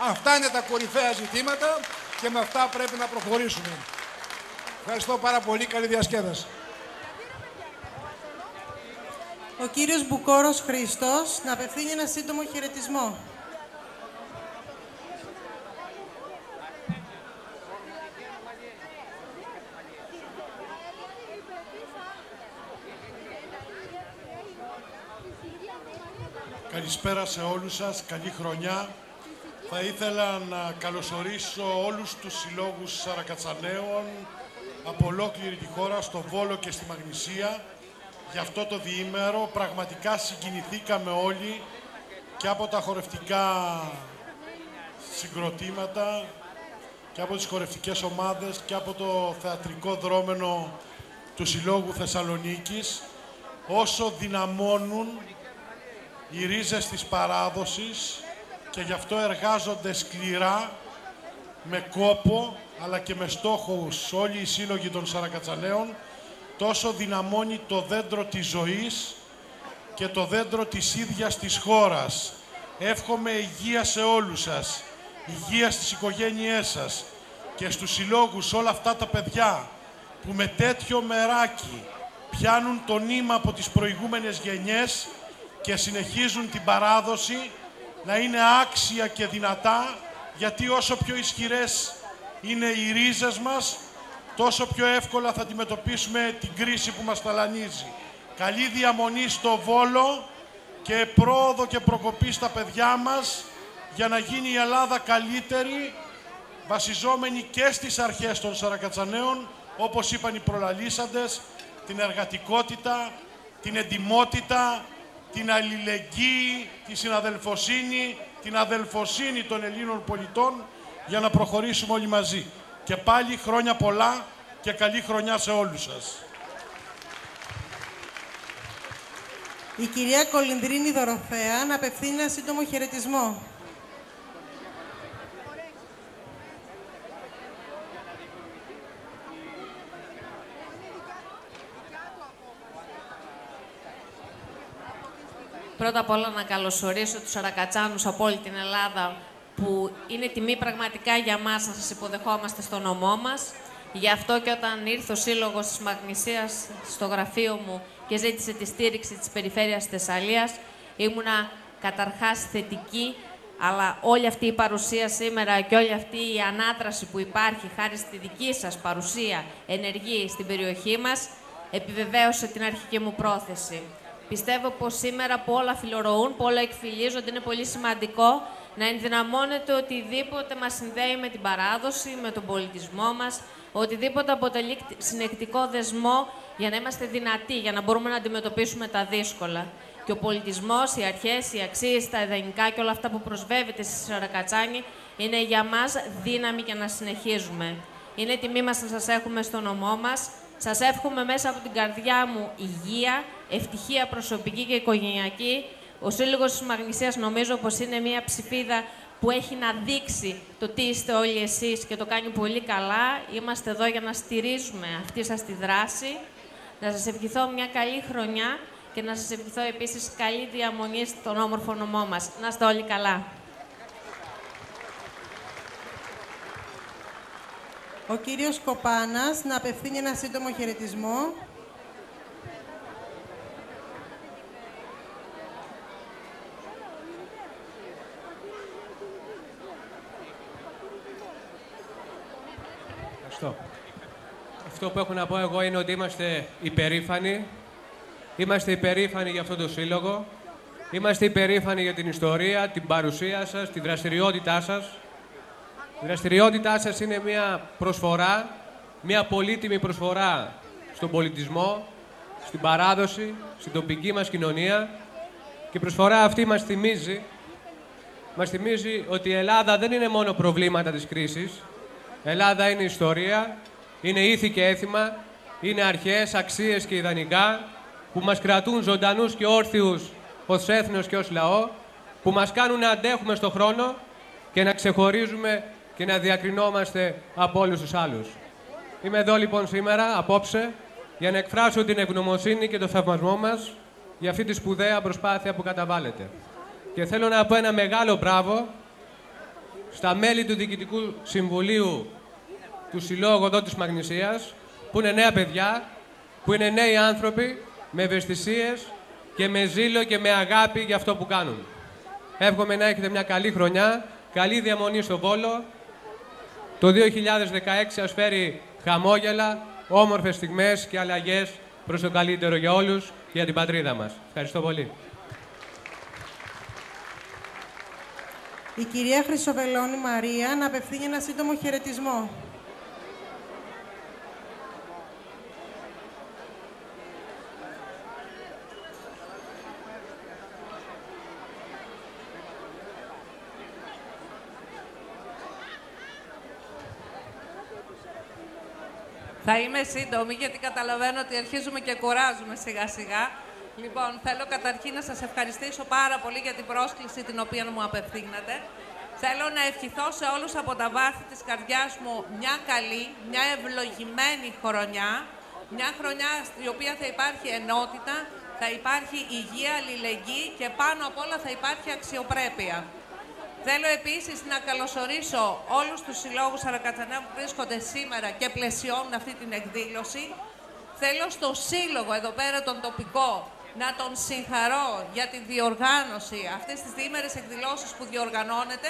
Αυτά είναι τα κορυφαία ζητήματα και με αυτά πρέπει να προχωρήσουμε. Ευχαριστώ πάρα πολύ. Καλή διασκέδαση. Ο κύριος Μπουκόρος Χρήστος να απευθύνει ένα σύντομο χαιρετισμό. Καλησπέρα σε όλους σας, καλή χρονιά. Θα ήθελα να καλωσορίσω όλους τους συλλόγους Σαρακατσαναίων από ολόκληρη τη χώρα, στο Βόλο και στη Μαγνησία. Για αυτό το διήμερο πραγματικά συγκινηθήκαμε όλοι και από τα χορευτικά συγκροτήματα και από τις χορευτικές ομάδες και από το θεατρικό δρόμενο του Συλλόγου Θεσσαλονίκης, όσο δυναμώνουν οι ρίζες της παράδοσης και γι' αυτό εργάζονται σκληρά με κόπο, αλλά και με στόχους όλοι οι σύλλογοι των Σαρακατσαναίων, τόσο δυναμώνει το δέντρο της ζωής και το δέντρο της ίδιας της χώρας. Εύχομαι υγεία σε όλους σας, υγεία στις οικογένειές σας και στους συλλόγους όλα αυτά τα παιδιά που με τέτοιο μεράκι πιάνουν το νήμα από τις προηγούμενες γενιές και συνεχίζουν την παράδοση, να είναι άξια και δυνατά, γιατί όσο πιο ισχυρές είναι οι ρίζες μας, τόσο πιο εύκολα θα αντιμετωπίσουμε την κρίση που μας ταλανίζει. Καλή διαμονή στο Βόλο και πρόοδο και προκοπή στα παιδιά μας για να γίνει η Ελλάδα καλύτερη, βασιζόμενη και στις αρχές των Σαρακατσαναίων, όπως είπαν οι προλαλήσαντες, την εργατικότητα, την εντιμότητα, την αλληλεγγύη, τη συναδελφοσύνη, την αδελφοσύνη των Ελλήνων πολιτών, για να προχωρήσουμε όλοι μαζί. Και πάλι χρόνια πολλά και καλή χρονιά σε όλους σας. Η κυρία Κολυνδρίνη Δωροθέα να απευθύνει ένα σύντομο χαιρετισμό. Πρώτα απ' όλα να καλωσορίσω τους Σαρακατσάνους από όλη την Ελλάδα, που είναι τιμή πραγματικά για μας να σας υποδεχόμαστε στο νομό μας. Γι' αυτό και όταν ήρθε ο Σύλλογος της Μαγνησίας στο γραφείο μου και ζήτησε τη στήριξη της Περιφέρειας Θεσσαλίας, ήμουνα καταρχάς θετική, αλλά όλη αυτή η παρουσία σήμερα και όλη αυτή η ανάτραση που υπάρχει χάρη στη δική σας παρουσία ενεργή στην περιοχή μας, επιβεβαίωσε την αρχική μου πρόθεση. Πιστεύω πως σήμερα που όλα φιλορροούν, που όλα εκφυλίζονται, είναι πολύ σημαντικό να ενδυναμώνεται οτιδήποτε μας συνδέει με την παράδοση, με τον πολιτισμό μας, οτιδήποτε αποτελεί συνεκτικό δεσμό για να είμαστε δυνατοί, για να μπορούμε να αντιμετωπίσουμε τα δύσκολα. Και ο πολιτισμός, οι αρχές, οι αξίες, τα ιδανικά και όλα αυτά που προσβεύεται στη Σαρακατσάνη είναι για μας δύναμη για να συνεχίζουμε. Είναι τιμή μας να σας έχουμε στο νομό μας. Σας εύχομαι μέσα από την καρδιά μου υγεία, ευτυχία προσωπική και οικογενειακή. Ο Σύλλογος της Μαγνησίας νομίζω πως είναι μια ψηφίδα που έχει να δείξει το τι είστε όλοι εσείς και το κάνει πολύ καλά. Είμαστε εδώ για να στηρίζουμε αυτή σας τη δράση. Να σας ευχηθώ μια καλή χρονιά και να σας ευχηθώ επίσης καλή διαμονή στον όμορφο νομό μας. Να είστε όλοι καλά. Ο κύριος Κοπάνας να απευθύνει ένα σύντομο χαιρετισμό. Ευχαριστώ. Αυτό που έχω να πω εγώ είναι ότι είμαστε υπερήφανοι. Είμαστε υπερήφανοι για αυτό το σύλλογο. Είμαστε υπερήφανοι για την ιστορία, την παρουσία σας, τη δραστηριότητά σας. Η δραστηριότητά σας είναι μια προσφορά, μια πολύτιμη προσφορά στον πολιτισμό, στην παράδοση, στην τοπική μας κοινωνία. Και η προσφορά αυτή μας θυμίζει ότι η Ελλάδα δεν είναι μόνο προβλήματα της κρίσης. Ελλάδα είναι ιστορία, είναι ήθη και έθιμα, είναι αρχές, αξίες και ιδανικά που μας κρατούν ζωντανούς και όρθιους ως έθνος και ως λαό, που μας κάνουν να αντέχουμε στον χρόνο και να ξεχωρίζουμε και να διακρινόμαστε από όλους τους άλλους. Είμαι εδώ λοιπόν σήμερα, απόψε, για να εκφράσω την ευγνωμοσύνη και το θαυμασμό μας για αυτή τη σπουδαία προσπάθεια που καταβάλλετε. Και θέλω να πω ένα μεγάλο μπράβο στα μέλη του Διοικητικού Συμβουλίου του Συλλόγου εδώ της Μαγνησίας, που είναι νέα παιδιά, που είναι νέοι άνθρωποι με ευαισθησίες και με ζήλο και με αγάπη για αυτό που κάνουν. Εύχομαι να έχετε μια καλή χρονιά, καλή διαμονή στο Βόλο. Το 2016 σας φέρει χαμόγελα, όμορφες στιγμές και αλλαγές προς το καλύτερο για όλους και για την πατρίδα μας. Ευχαριστώ πολύ. Η κυρία Χρυσοβελώνη Μαρία να απευθύνει ένα σύντομο χαιρετισμό. Θα είμαι σύντομη, γιατί καταλαβαίνω ότι αρχίζουμε και κουράζουμε σιγά-σιγά. Λοιπόν, θέλω καταρχήν να σας ευχαριστήσω πάρα πολύ για την πρόσκληση την οποία μου απευθύνατε. Θέλω να ευχηθώ σε όλους από τα βάθη της καρδιάς μου μια καλή, μια ευλογημένη χρονιά. Μια χρονιά στην οποία θα υπάρχει ενότητα, θα υπάρχει υγεία, αλληλεγγύη και πάνω απ' όλα θα υπάρχει αξιοπρέπεια. Θέλω επίσης να καλωσορίσω όλους τους συλλόγους Σαρακατσαναίων που βρίσκονται σήμερα και πλαισιώνουν αυτή την εκδήλωση. Θέλω στο σύλλογο εδώ πέρα τον τοπικό να τον συγχαρώ για τη διοργάνωση αυτής της διήμερης εκδηλώσεως που διοργανώνεται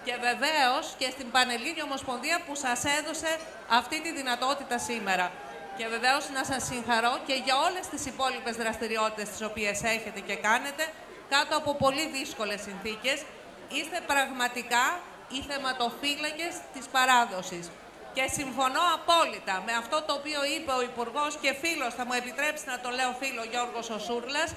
και βεβαίως και στην Πανελλήνια Ομοσπονδία που σας έδωσε αυτή τη δυνατότητα σήμερα. Και βεβαίως να σας συγχαρώ και για όλες τις υπόλοιπες δραστηριότητες τις οποίες έχετε και κάνετε κάτω από πολύ δύσκολες συνθήκες. Είστε πραγματικά οι θεματοφύλακες της παράδοσης. Και συμφωνώ απόλυτα με αυτό το οποίο είπε ο Υπουργός και φίλος, θα μου επιτρέψει να το λέω φίλο, Γιώργος ο Σούρλας,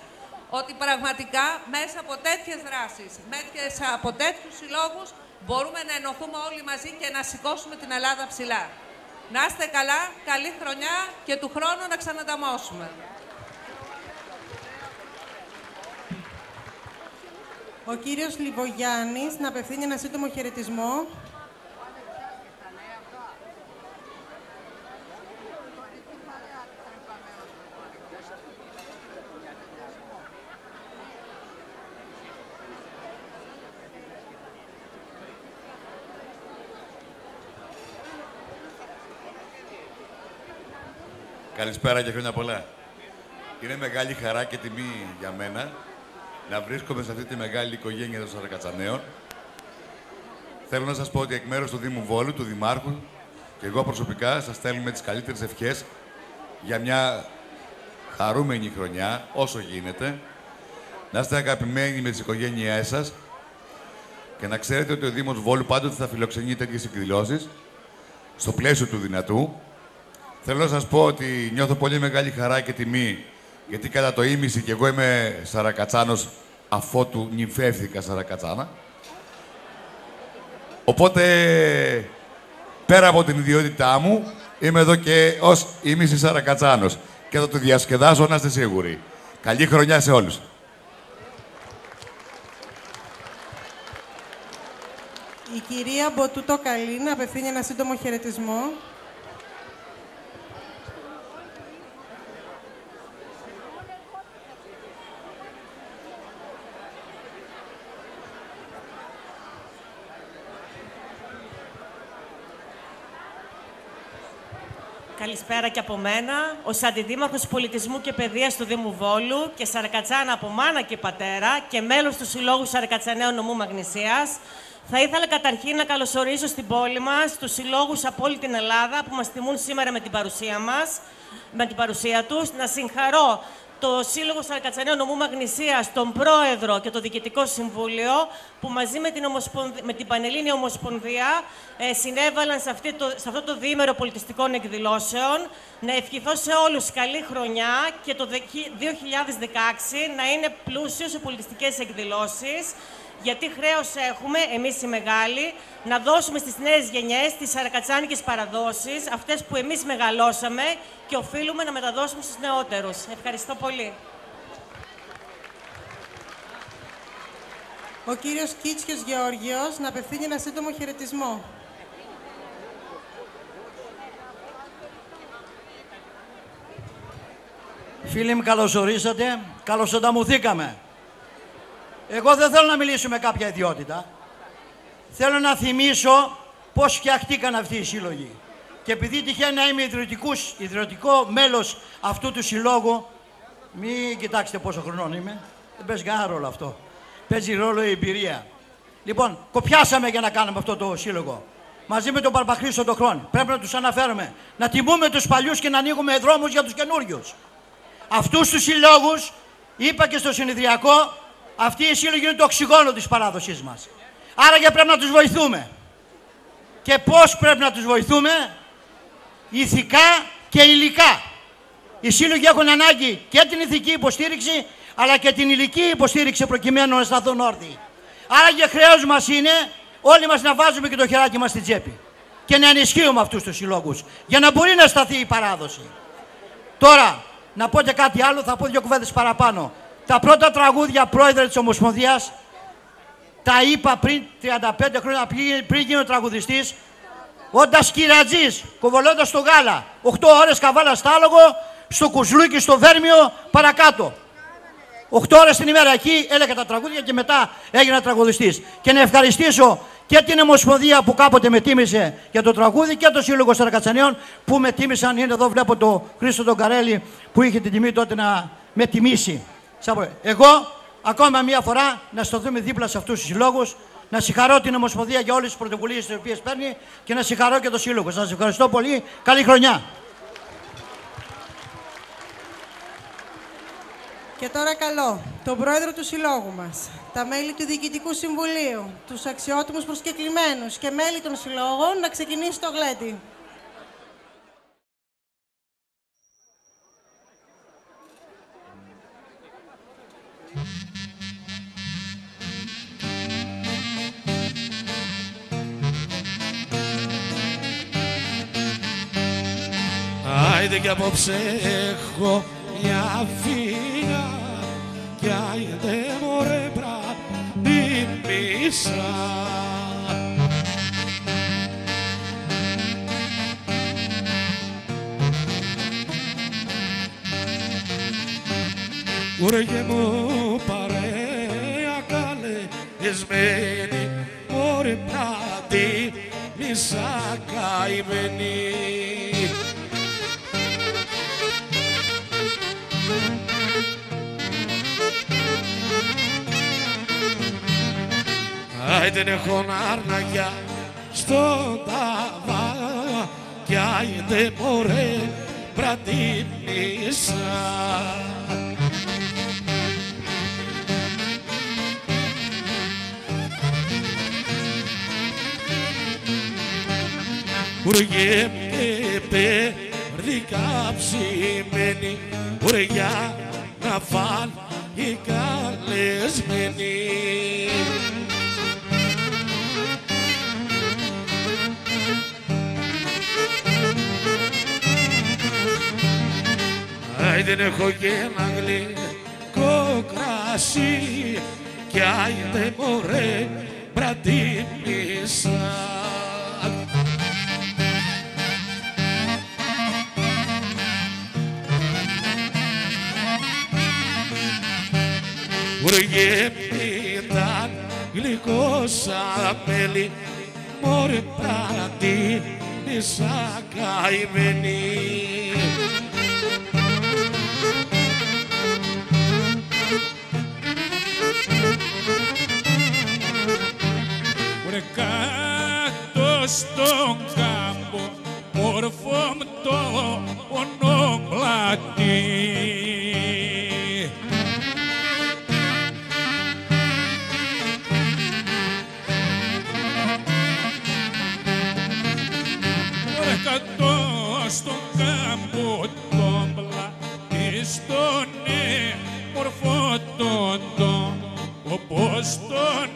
ότι πραγματικά μέσα από τέτοιες δράσεις, μέσα από τέτοιους συλλόγους, μπορούμε να ενωθούμε όλοι μαζί και να σηκώσουμε την Ελλάδα ψηλά. Να είστε καλά, καλή χρονιά και του χρόνου να ξανανταμώσουμε. Ο κύριος Λιβογιάννης να απευθύνει ένα σύντομο χαιρετισμό. Καλησπέρα και χρόνια πολλά. Είναι μεγάλη χαρά και τιμή για μένα να βρίσκομαι σε αυτή τη μεγάλη οικογένεια των Σαρακατσαναίων. Θέλω να σας πω ότι εκ μέρους του Δήμου Βόλου, του Δημάρχου και εγώ προσωπικά σας στέλνουμε τις καλύτερες ευχές για μια χαρούμενη χρονιά, όσο γίνεται. Να είστε αγαπημένοι με τις οικογένειές σας και να ξέρετε ότι ο Δήμος Βόλου πάντοτε θα φιλοξενεί τέτοιες εκδηλώσεις στο πλαίσιο του δυνατού. Θέλω να σας πω ότι νιώθω πολύ μεγάλη χαρά και τιμή, γιατί κατά το ίμιση κι εγώ είμαι Σαρακατσάνος αφότου νυμφεύθηκα Σαρακατσάνα. Οπότε, πέρα από την ιδιότητά μου, είμαι εδώ και ως ίμιση Σαρακατσάνος. Και θα το διασκεδάσω, να είστε σίγουροι. Καλή χρονιά σε όλους. Η κυρία Μποτούτο Καλή να απευθύνει ένα σύντομο χαιρετισμό. Καλησπέρα και από μένα, ως Αντιδήμαρχος Πολιτισμού και Παιδείας του Δήμου Βόλου και Σαρακατσάνα από μάνα και πατέρα και μέλος του Συλλόγου Σαρακατσαναίων Νομού Μαγνησίας. Θα ήθελα καταρχήν να καλωσορίσω στην πόλη μας τους συλλόγους από όλη την Ελλάδα που μας τιμούν σήμερα με την παρουσία τους. Να συγχαρώ το Σύλλογο Σαρακατσαναίων Νομού Μαγνησίας, τον Πρόεδρο και το Διοικητικό Συμβούλιο, που μαζί με την Πανελλήνια Ομοσπονδία συνέβαλαν σε αυτό το διήμερο πολιτιστικών εκδηλώσεων. Να ευχηθώ σε όλους καλή χρονιά και το 2016 να είναι πλούσιο σε πολιτιστικές εκδηλώσεις, γιατί χρέος έχουμε, εμείς οι μεγάλοι, να δώσουμε στις νέες γενιές τις σαρακατσάνικες παραδόσεις, αυτές που εμείς μεγαλώσαμε και οφείλουμε να μεταδώσουμε στους νεότερους. Ευχαριστώ πολύ. Ο κύριος Κίτσιος Γεώργιος να απευθύνει ένα σύντομο χαιρετισμό. Φίλοι μου, καλώς ορίσατε. Καλώς ανταμωθήκαμε. Εγώ δεν θέλω να μιλήσω με κάποια ιδιότητα. Θέλω να θυμίσω πώς φτιαχτήκαν αυτοί οι σύλλογοι. Και επειδή τυχαίνει να είμαι ιδρυτικό μέλος αυτού του συλλόγου, μην κοιτάξτε πόσο χρονών είμαι, δεν παίζει κανένα ρόλο αυτό. Παίζει ρόλο η εμπειρία. Λοιπόν, κοπιάσαμε για να κάνουμε αυτό το σύλλογο. Μαζί με τον Παρπαχρήστο τον Χρόνο. Πρέπει να τους αναφέρουμε. Να τιμούμε τους παλιούς και να ανοίγουμε δρόμους για τους καινούριους. Αυτούς τους συλλόγους, είπα και στο συνεδριακό, αυτοί οι σύλλογοι είναι το οξυγόνο της παράδοσής μας. Άρα και πρέπει να τους βοηθούμε. Και πώς πρέπει να τους βοηθούμε? Ηθικά και υλικά. Οι σύλλογοι έχουν ανάγκη και την ηθική υποστήριξη, αλλά και την υλική υποστήριξη προκειμένου να σταθούν όρθιοι. Άρα και χρέος μας είναι όλοι μας να βάζουμε και το χεράκι μας στην τσέπη και να ενισχύουμε αυτούς τους συλλόγους για να μπορεί να σταθεί η παράδοση. Τώρα, να πω και κάτι άλλο, θα πω δύο κουβέντες παραπάνω. Τα πρώτα τραγούδια, πρόεδρε της Ομοσπονδίας, Τα είπα πριν 35 χρόνια, πριν γίνω τραγουδιστής, όταν σκυρατζής, κοβολώντας το γάλα, 8 ώρες καβάλα στ' άλογο, στο Κουσλούκι, στο Βέρμιο, παρακάτω. 8 ώρες την ημέρα εκεί έλεγα τα τραγούδια και μετά έγινα τραγουδιστής. Και να ευχαριστήσω και την Ομοσπονδία που κάποτε με τίμησε για το τραγούδι και το Σύλλογο Σαρακατσαναίων που με τίμησαν. Είναι εδώ, βλέπω το Χρήστο τον Καρέλη που είχε την τιμή τότε να με τιμήσει. Εγώ, ακόμα μία φορά, να σταθούμε δίπλα σε αυτούς τους συλλόγους, να συγχαρώ την Ομοσπονδία για όλες τις πρωτοβουλίες τις οποίες παίρνει και να συγχαρώ και το Σύλλογο. Σας ευχαριστώ πολύ. Καλή χρονιά. Και τώρα καλώ τον πρόεδρο του Συλλόγου μας, τα μέλη του Διοικητικού Συμβουλίου, τους αξιότιμους προσκεκλημένους και μέλη των συλλόγων να ξεκινήσει το γλέντι. Άιντε κι απόψε έχω μια φίλια κι άιντε μωρέ μπρατιμίσα. Ούρεγε μου παρέα καλεσμένη, μωρέ μπρατιμίσα καημένη. Άιντε έχω αρναγιά στον ταβά κι άιντε μωρέ μπρατιμίσα. Ούρεγε και πέρδικα ψημένη, ούρεγια να φάει καλεσμένη. Άιντε έχω και ένα γλυκό κρασί κι άιντε μωρέ μπρατιμίσα. Ούρεγε ήταν γλυκό σαν μέλι, μωρέ μπρατιμίσα καημένη. Βρε κάτω στον κάμπο, μόρφο μου το ονοπλατή. Βρε κάτω στον κάμπο, τον πλατή, στον μορφό τον, όπως τον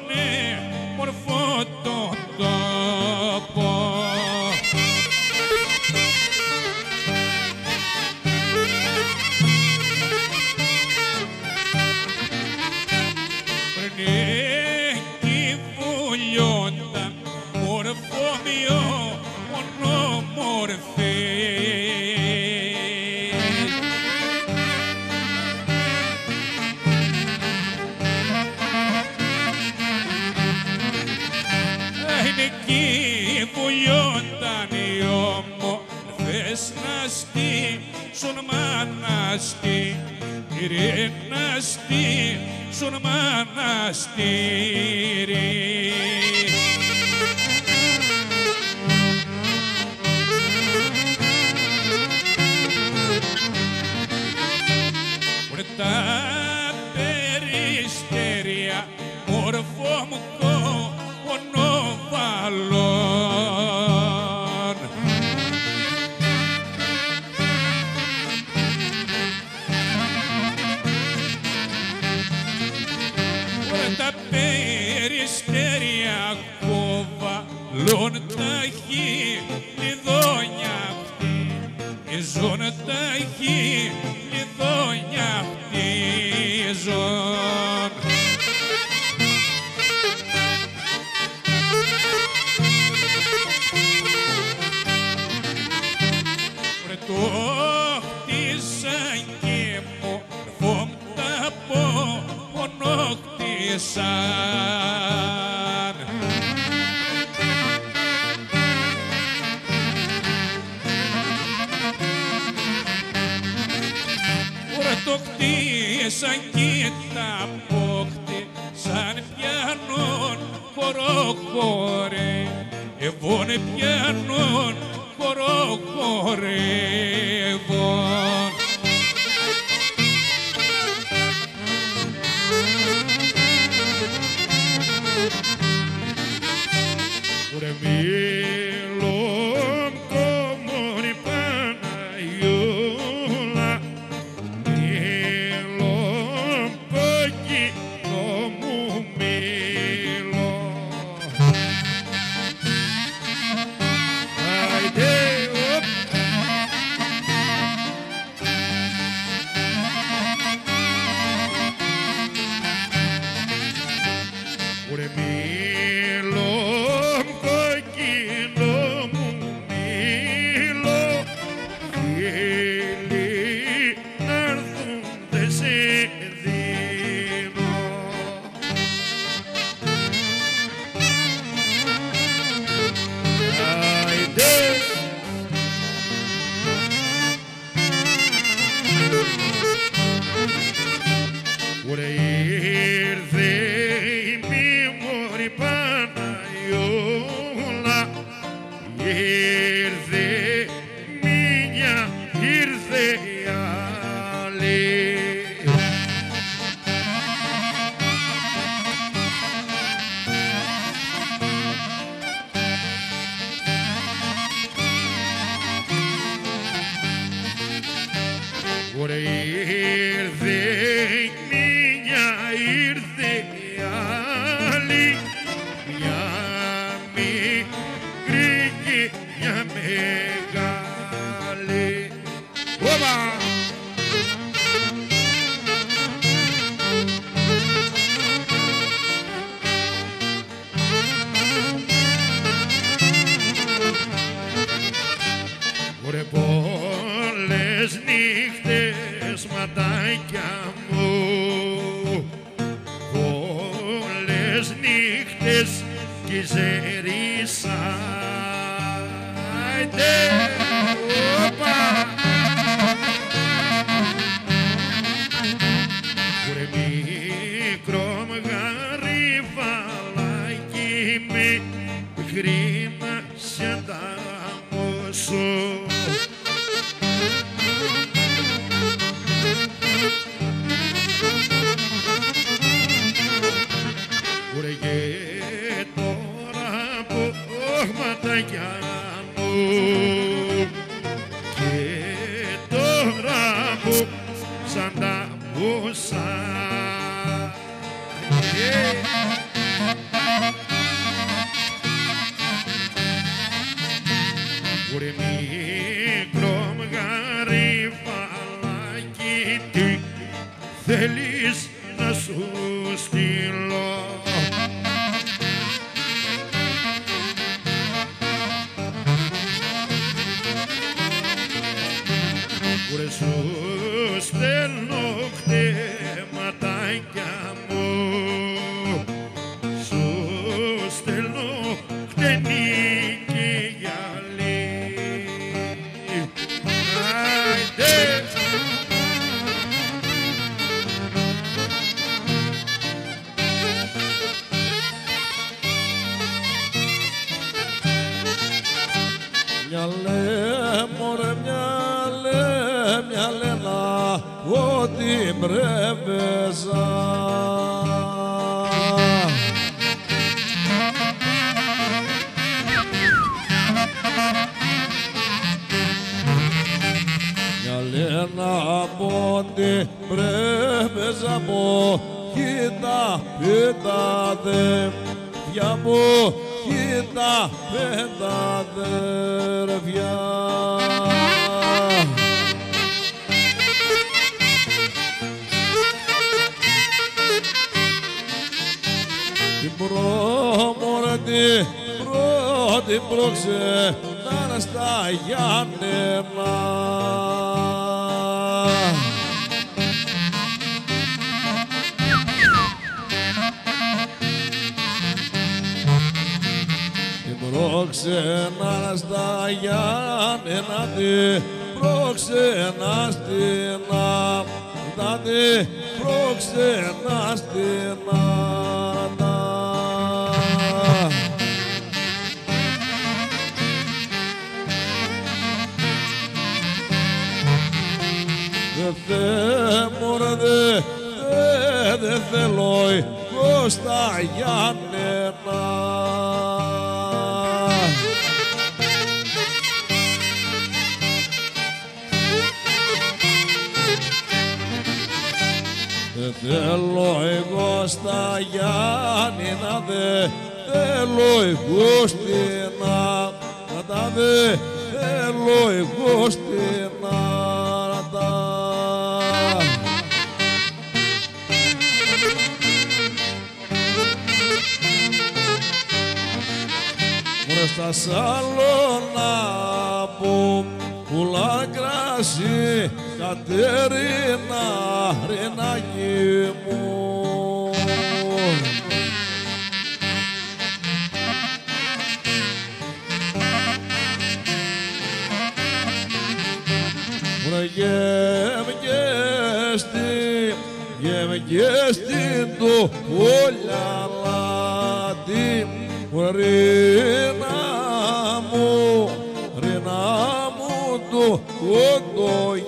μορφό τον τόπο. Πριν εκεί βουλιόνταν μορφόμοιο μονομορφές. Εκεί βουλιόνταν οι όμορφες να στήσουν μαναστήρι, να στήσουν μαναστήρι. Βρε τα περιστέρια μορφό μου ονοβαλών. Βρε τα περιστέρια κοβαλών τα χιλιδόνια αυτή, ζουν τα χιλιδόνια αυτή ζουν. Ωρα το χτίσαν και τα πόκτησαν πιάνον χωροχωρεύον πιάνον χωροχωρεύον. Ωρε μήλον κομμόνι Παναγιώλα, μήλον κόκκινο μου μήλο. Άιντε, οπ. Ωρε μήλον κόκκινο μου μήλο, φίλοι να'ρθούν δε σε δίνω. Άιντε. Ωρε ήρθε η μήμωρη Παναγιώλα, ήρθε μια, ήρθε η άλλη. Ωρε ήρθε μια, ήρθε η άλλη, μια μικρή και μια μεγάλη. Όπα! Ωρε πολλές νύχτες ματάκια μου, πολλές νύχτες κι ζερίσα. Άιντε, όπα! Ωρε μικρό γαρίφαλάκι με χρήμα σε αντάμωσο. Ωρε και τώρα πόγματάκια μου, και τώρα που σαν τα μπούσα. Ωρε μικρό γαρίφαλάκι, τι θέλεις να σου στείλω? Ωρε σου στέλνω χτεματάκια μου, σου στέλνω χτενί και γυαλί. Άιντε! Μυαλέ, μωρέ, μυαλέ να ό,τι μπρέβεζα. Μυαλέ να ό,τι μπρέβεζα μου, κοίτα πίτα δε πια μου, κοίτα πέντα δερβιά. Την πρώτη προξενάρα στα Γιάννενα. Πρόξενα στα Γιάννενα τη, πρόξενα στην Άντα τη, πρόξενα στην Άντα. Δεν θέλω εγώ στα Γιάννενα. Δεν θέλω εγώ στα Γιάννενα, δεν θέλω εγώ στην Άντα, δεν θέλω εγώ στην Άντα. Στα σαλόνα που πουλά κρασί, Κατερίνα, Ρενάκι μου. Γέμ' στην το πολιαλάτι, Ρίνα μου το Κοντογιάννη.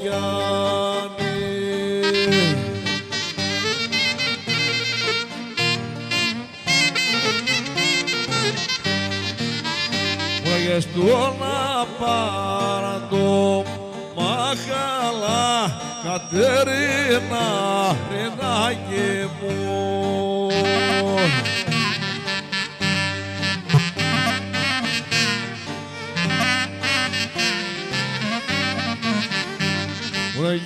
Βραγες του να πάρω μαχαλά, Κατερίνα, Ρενάκι μου.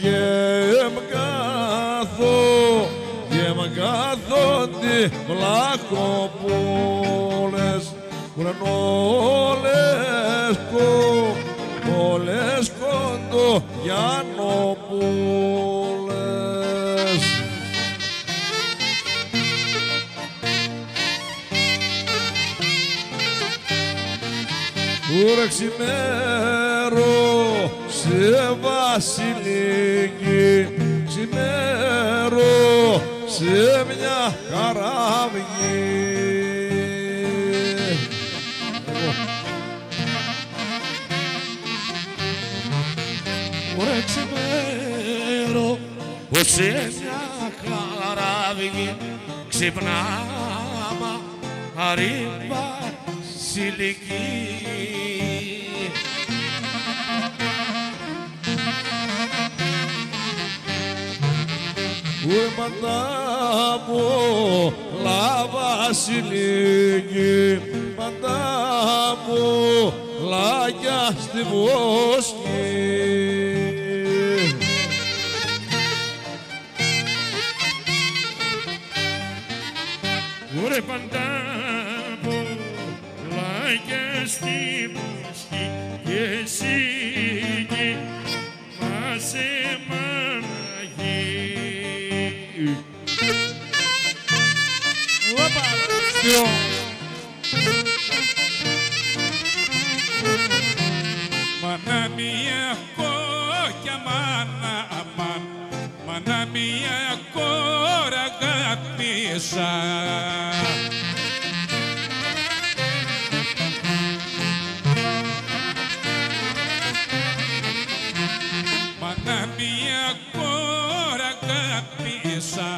Γεμ καθώ τη βλαχοπούλες, όλες κοντογιανοπούλες. Ούρα ξημέρωσε βασιλική, ξημέρωσε μια χαραυγή. Ούρα ξημέρωσε μια χαραυγή, ξυπνάμα αρήμπα βασιλική. Παντάπολα βασιλική, παντάπολα στη βοσκή. Ωρε παντάπολα στη βοσκή και εσύ κι μάσε μαναγή. Μάνα μια κόκκια, μάνα αμάν, μάνα μια κόρα αγάπησα. Μάνα μια κόρα αγάπησα,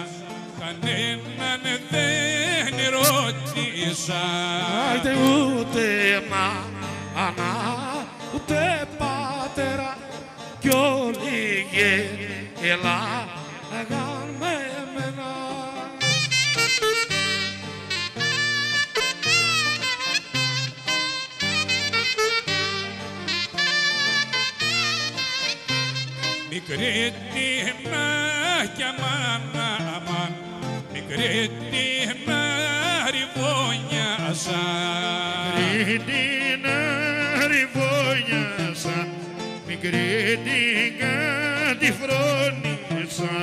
κανέναν δεν ρώτησα. Άιτε ούτε μάνα, ούτε πατέρα, κι όλοι γέλαγαν με εμένα. Μικρή τιμάκια μάνα αμάν, μικρή τιμάρι-βόνιασα. Μικρή τιμάρι-βόνιασα, μικρή τιμάρι-φρόνιασα.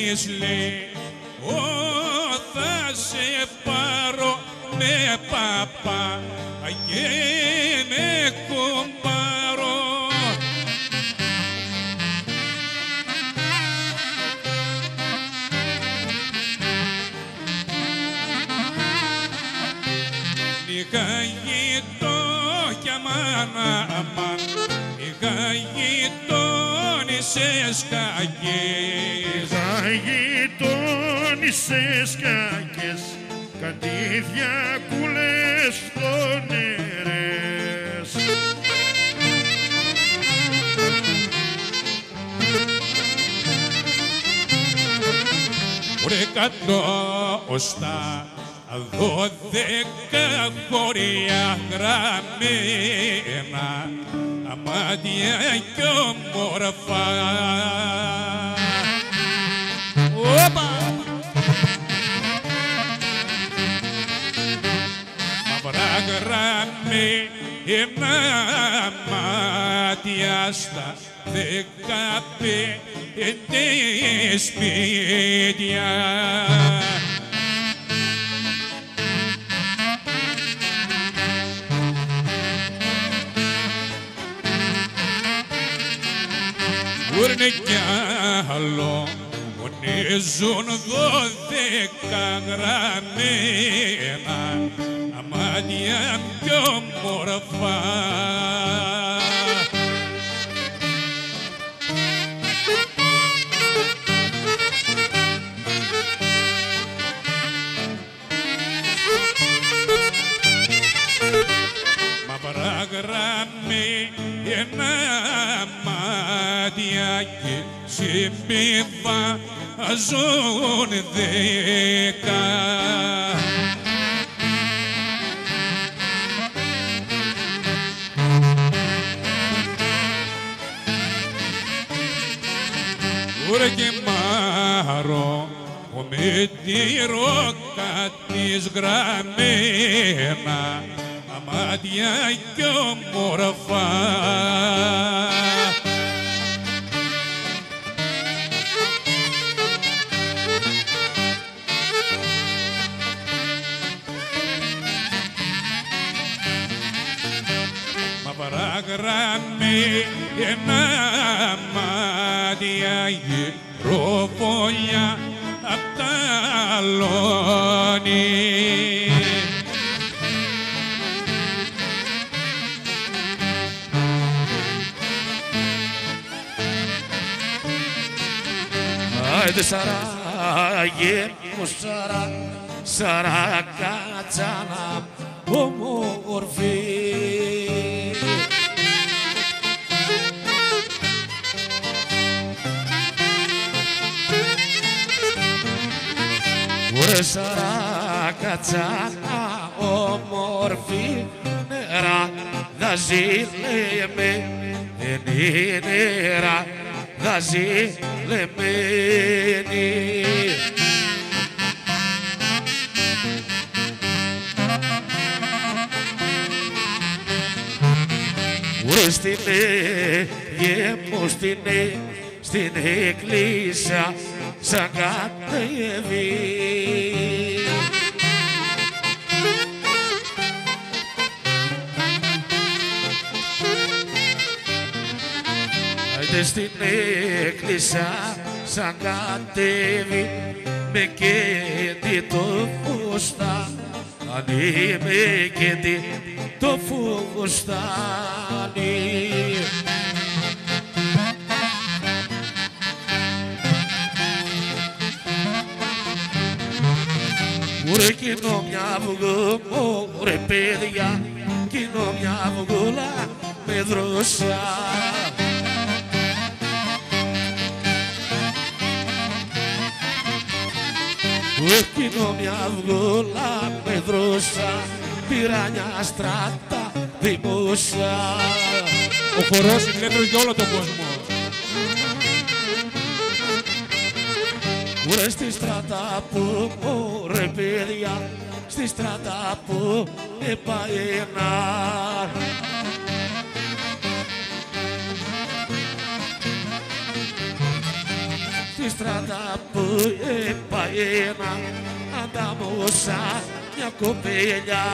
της λέει, θα σε πάρω με παπά και με κομπάρω. Είχα γειτό κι αμάν, αμάν, είχα γειτόνισσες κακές. Είχα γειτόνισσες κακές, κατήδια κούλες φθονερές. Βρε κατώστα 12 χωριά γραμμένα, αμάτια κι όμορφα. Όπα! Μαυρά γραμμένα μάτια στα 15 σπίτια. Ούρνε κι άλλο, γονίζουν 12 γραμμένα, αμάτια κι όμορφα. Μαυρά γραμμένα μάτια και συμπιβάζουν 10. Ούρε και μάρο, με τη ρόκα της γραμμένα, αμάτια κι όμορφα. Μαυρά γραμμένα μάτια γυροβόλια απ' τα λόνι. Άιντε σαράγε μου σαρακατσάνα όμορφη. Βρε σαρακατσάνα όμορφη, νερά δαζί λέμε, είναι νερά δαζί λεμένη. Βρε στην γέμω στην εκκλησιά σαν κατέβει. Άιντε στην εκκλησιά σαν κατέβει, με κέντι το φουστάνι, με κέντι το φουστάνι. Ουρε κοινό μια αυγό, ουρε παιδιά, κοινό μια αυγούλα με δροσιά. Ουρε κοινό μια αυγούλα με δροσιά, πυράνια στράτα δημοσιά. Ο χορός είναι ελεύθερος για όλο τον κόσμο. Ουρε στη στράτα που, ρε παιδιά, στη στράτα που έπαει ένα. Στη στη στράτα που έπαε να αντάμωσα μια κοπέλια.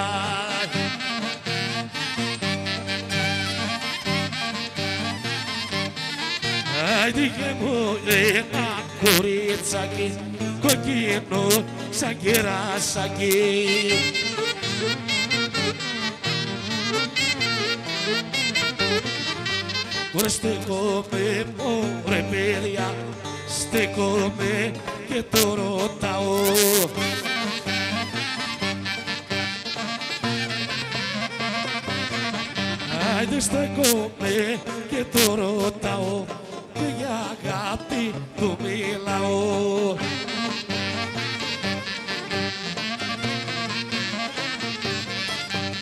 Άιντηκε μου ένα κορίτσακι κοκκίνο σαν κεράσακι. Μωρέ στέκομαι, μωρέ παιδιά, στέκομαι και το ρωτάω. Άιντε στέκομαι και το ρωτάω και για αγάπη του μιλάω.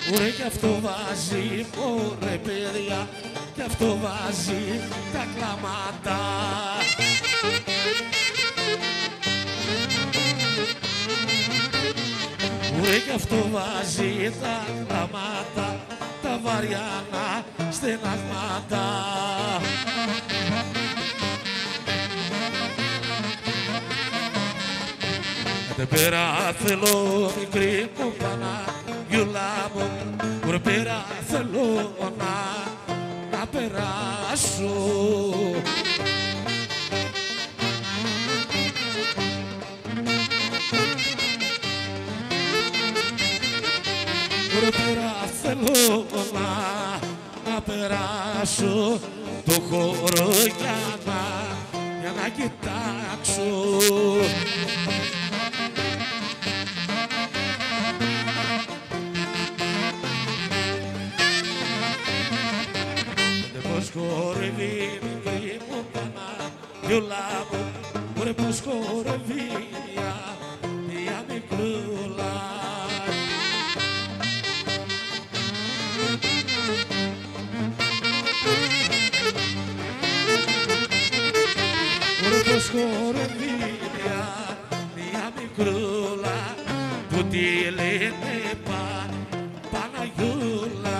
Μωρέ κι αυτό βάζει, μωρέ παιδιά, κι αυτό βάζει τα κλάματα. Μωρέ κι αυτό βάζει τα κλάματα, τα βαριανά στεναγμάτα. Εδώ πέρα θέλω μικρή μου Παναγιούλα μου, μωρέ πέρα θέλω να περάσω. Μωρέ πέρα θέλω να περάσω το χώρο για να κοιτάξω. Πως χορεύει μικρή μου Παναγιούλα μου, μωρέ πως χορεύει μια μικρούλα. Μωρέ πως χορεύει μια μικρούλα που τη λένε Παναγιούλα.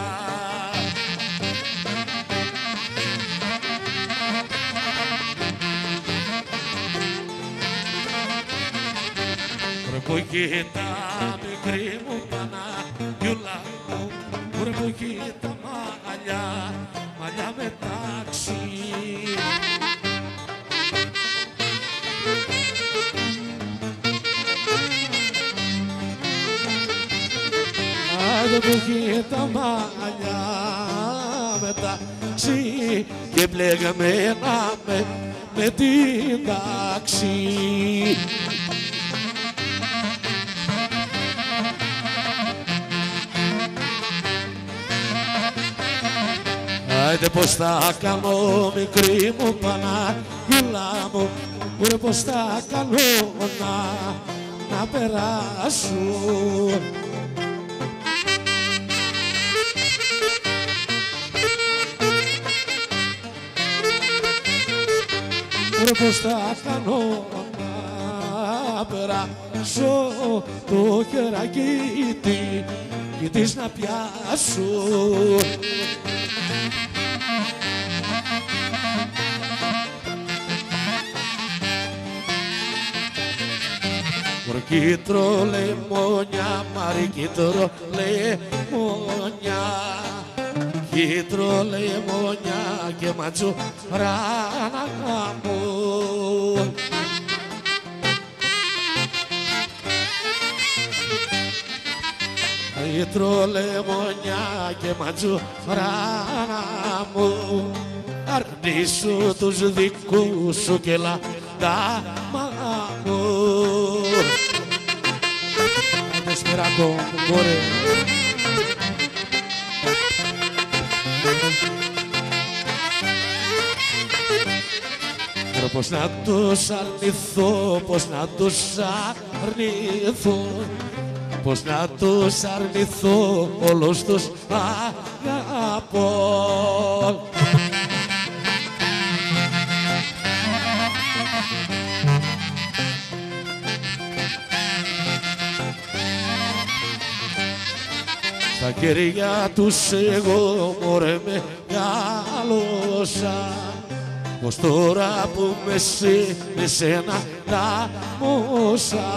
Που κοίτα μικρή μου Παναγιούλα μου, μωρέ που κοίτα μαλλιά μετάξι. Άντε που κοίτα μαλλιά μετάξι και μπλεγμένα με την τάξη. Άιντε πως θα κάνω μικρή μου Παναγιούλα μου, μωρέ πως θα κάνω να περάσω. Μωρέ πως θα κάνω να περάσω το χεράκι της να πιάσω. Κίτρο λεμόνια, μαρι κίτρο λεμόνια, κίτρο λεμόνια και ματζούρα μου. Κίτρο λεμόνια και ματζούρα μου, αρνήσου τους δικούς σου και λαντάμα μου. Σπυράκο, μωρέ. Πώς να τους αρνηθώ, πώς να τους αρνηθώ, πώς να τους αρνηθώ, όλους τους αγαπώ. Στα χέρια τους εγώ, μωρέ, μεγάλωσα πως τώρα που με εσύ με σένα τα μόσα.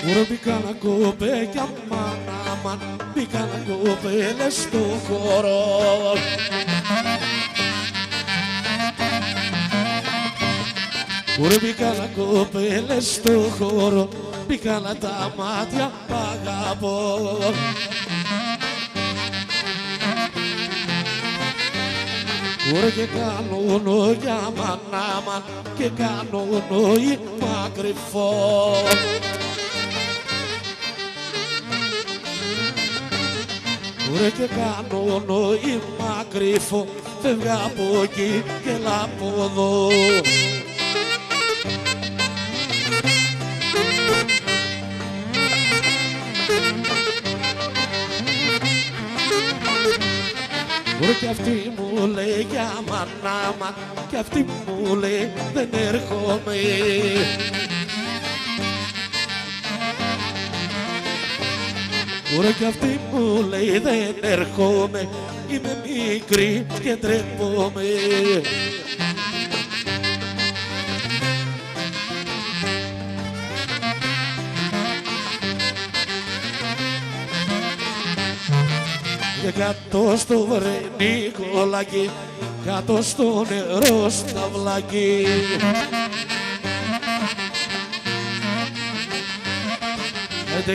Ωρε μπήκανα κοπέκια μάνα, μπήκανα κοπέλες στο χώρο. Ωρε μπήκανα κοπέλες στο χώρο, μπήκανα τα μάτια π' αγαπώ. Ωρε και κάνω νόια μανάμαν και κάνω νόημα κρυφό. Ωρε και κάνω νόημα κρυφό, φεύγα από εκεί και έλα από εδώ. Ωρε κι αυτή μου λέει για μανάμα, κι αυτή μου λέει δεν έρχομαι. Ωρε κι αυτή μου λέει δεν έρχομαι, είμαι μικρή και ντρέπομαι. Και κάτω στο βρενίκολακι, κάτω στο νερό σταυλάκι.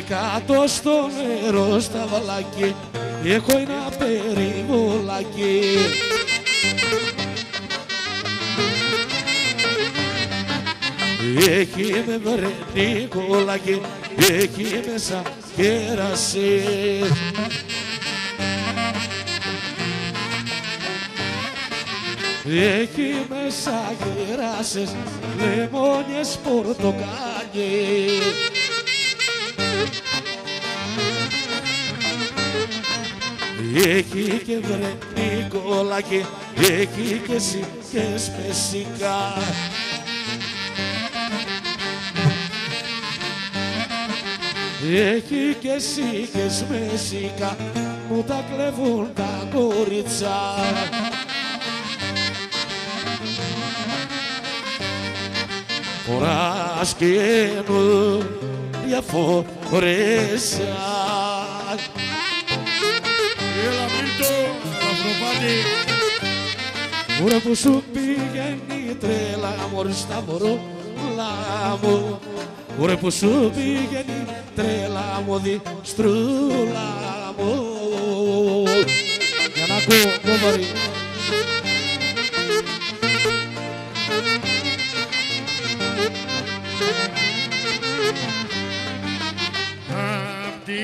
Κάτω στο νερό σταυλάκι, έχω ένα περιβολάκι. Έχει με βρενίκολακι, έχει μέσα κέραση. Έχει μέσα γεράσες, λεμόνιες, πορτοκάλι. Έχει και βρενίκολακι, έχει και σίκες μεσικά. Έχει και σίκες μεσικά, μου τα κλέβουν τα κορίτσια. Φοράς καινούργια φορέσια. Έλα Μίλτο, Σταυροπάτη. Ωρε που σου πήγαινε η τρέλα μωρή σταυρούλα μου. Ωρε που σου πήγαινε η τρέλα μου διστρούλα μου. Για να ακούω κόβαρη. Απ' τη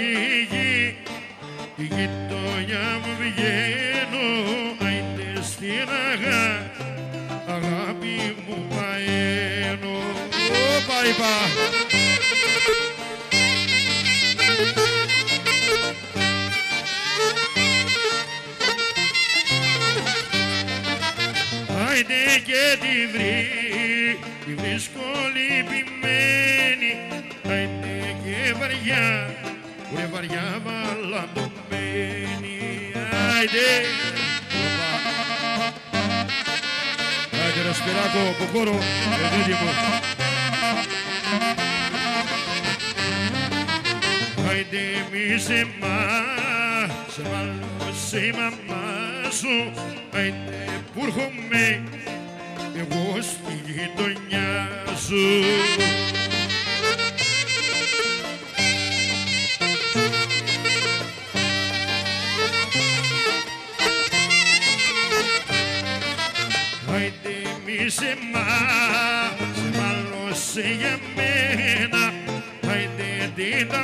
γη, η γειτονιά μου βγαίνω, άιντε στην αγάπη μου πααίνω. Όπα είπα. Άιντε και τη βρίσκω λυπημένη, άιντε και βαριά, ουρε βαριά μαλαντωμένη. Άιντε. Άιντε ρε Σπυράκο, κοκόρο, παιδίδι μου. Άιντε μη σε μάλωσε η μαμά σου, άιντε που έρχομαι εγώ στη γειτονιά σου. Άιντε μη σε μάλωσε για μένα, άιντε τι τα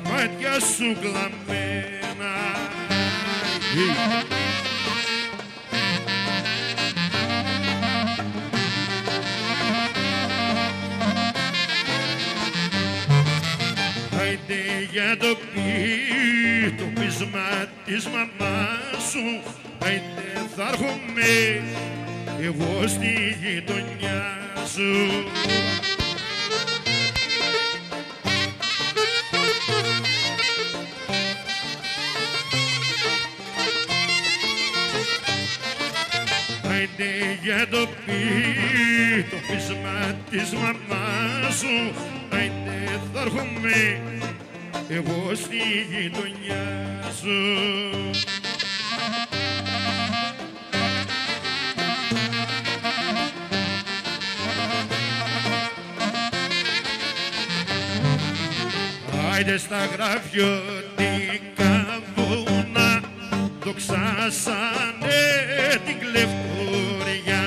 μάτια σου κλαμμένα. Άιντε για το πείσμα της μαμάς σου, άιντε θα έρχομαι εγώ στη γειτονιά σου. για το πείσμα της μαμάς σου, άιντε θα έρχομαι εγώ στη γειτονιά σου. Άιντε στα γραφιωτικά βουνά, δοξάσανε την κλεφτοριά.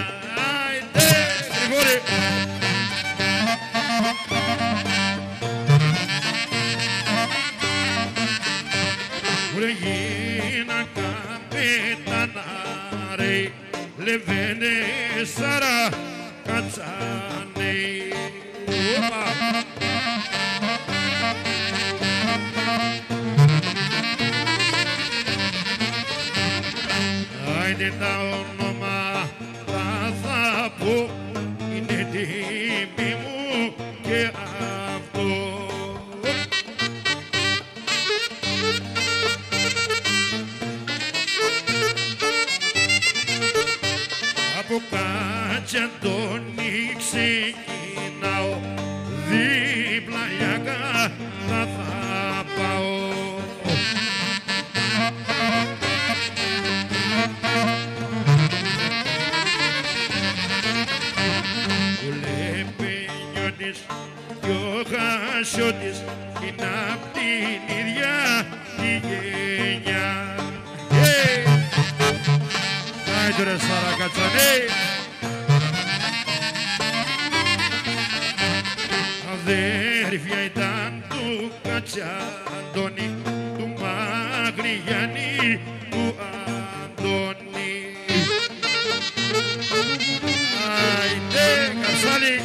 Άιντε, γρηγόρη! Ουρε γίνα καπετανάρε, λεβένε σάρα κατσάνε. Οπα! Άιντε τα ονόματα θα πω, είναι τιμή μου και αυτό. Από Κάτσι Αντώνη ξεκινάω, δίπλα Λιάκα θα πάω. Ο Λεπενιώτης και ο Χασιώτης είναι απ' την ίδια τη γενιά. Άιντε ρε Σαρακατσανέ! Αδέρφια ήταν του Κατσιαντώνη, του Μαγριγιάννη, του Αντώνη. Άιντε Καψάλη!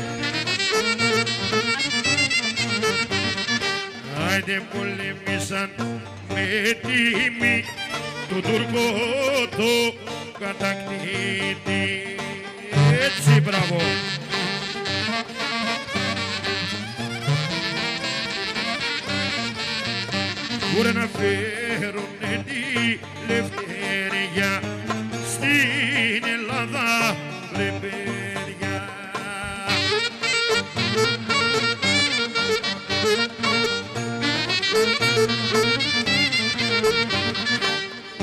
Άιντε πολεμήσαν με τιμή του Τούρκο το κατακτήτη. Έτσι, μπράβο! Μπορεί να φέρουνε τη λευτεριά στην Ελλάδα λεπέρια.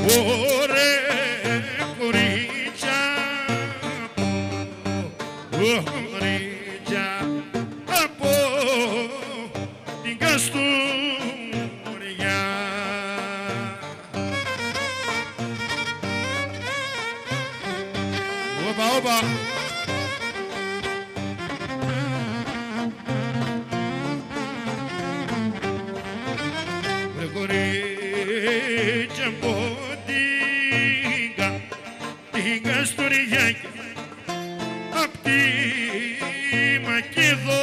Ωραία κορίτσια, κορίτσια από την Καστοριά. Όπα, όπα. Κορίτσια από την Καστοριά απ' τη Μακεδονία.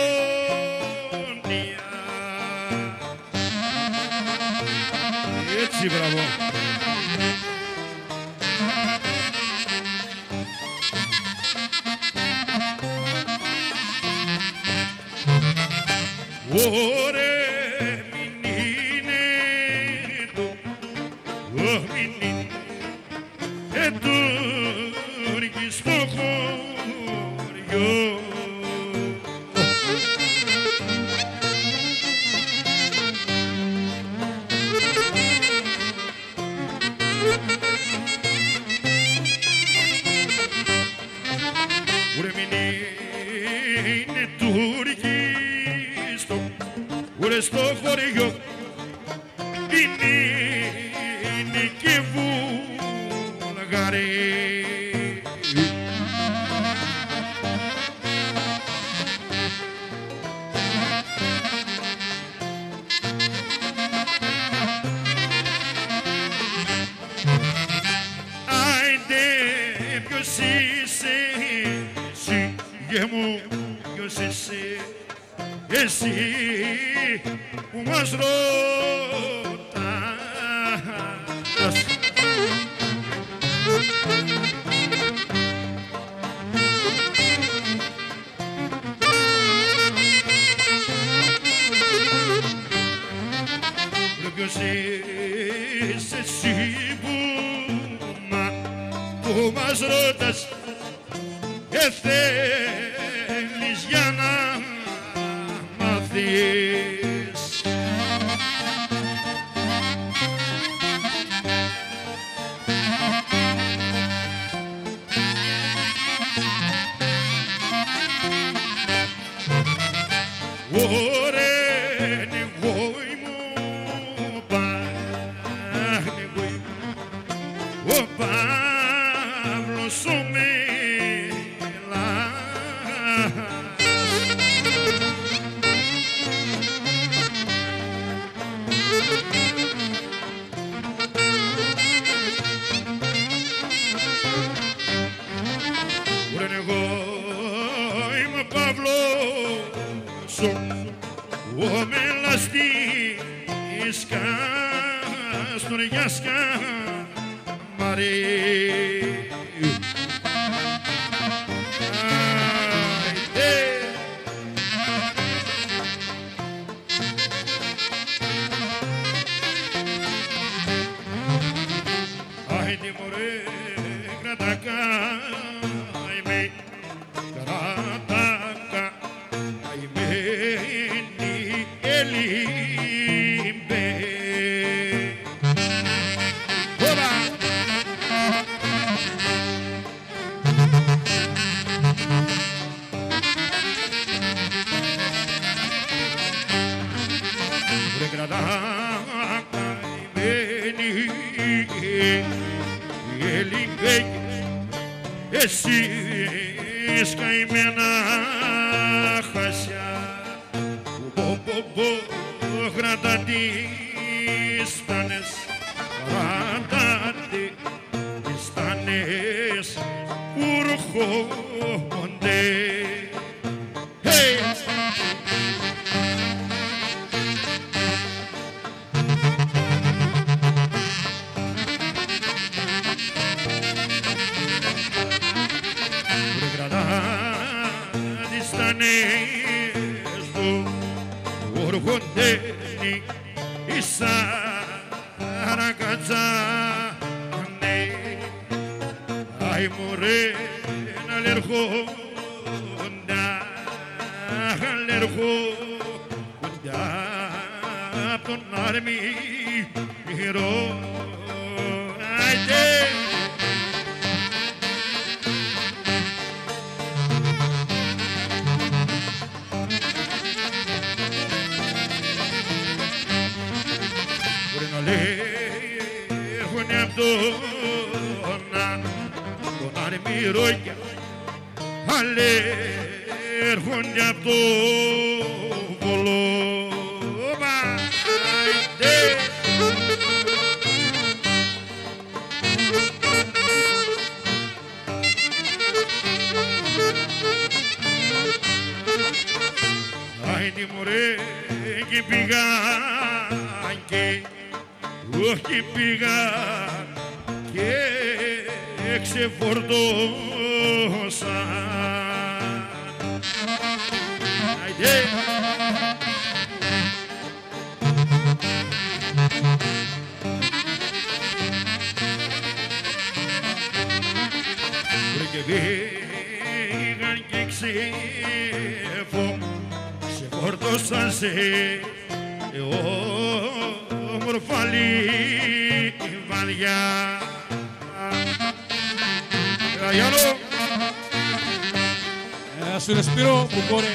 Έτσι, μπράβο. Ωραία, μην είναι το, μην είναι Τούρκοι στο χωριό. Ουρε μην είναι Τούρκοι στο χωριό, είναι και Βουλγαροί. Άιντε ποιος είσαι εσύ, γε μου, ποιος είσαι εσύ που μας ρωτάς. Ποιος είσαι εσύ που μας ρωτάς. δεις. Ωραία νεγόη μου πάνε γόη ο Παύλος ο Μέλας. Ωραία νεγόη μου Παύλος ο Μέλας της Καστοριάς Καμαρή. Άιντε μωρέ κράτα καημένη, κράτα καημένη Ελίμπε. Βρε κρατά καημένη Ελίμπε, εσείς καημένα χασιά γράτα τις στάνες, γράτα τις στάνες που ρχόνται. Γράτα τις στάνες που ρχόνται οι Σαρακατσάνοι. Άι μωρέ να λερχόντα απ' τον Αρμύρο. Άιντε! Έρχονται απ' τον Αρμύρο κι άλλοι έρχονται απ' το Βόλο. Άιντε μωρέ και πήγαν και όχι πήγα και ξεφορτώσα. Άιντε! Βρε και πήγαν και ξεφορτώσαν σε όμορφα λιβαδιά. Su respiro, bucore.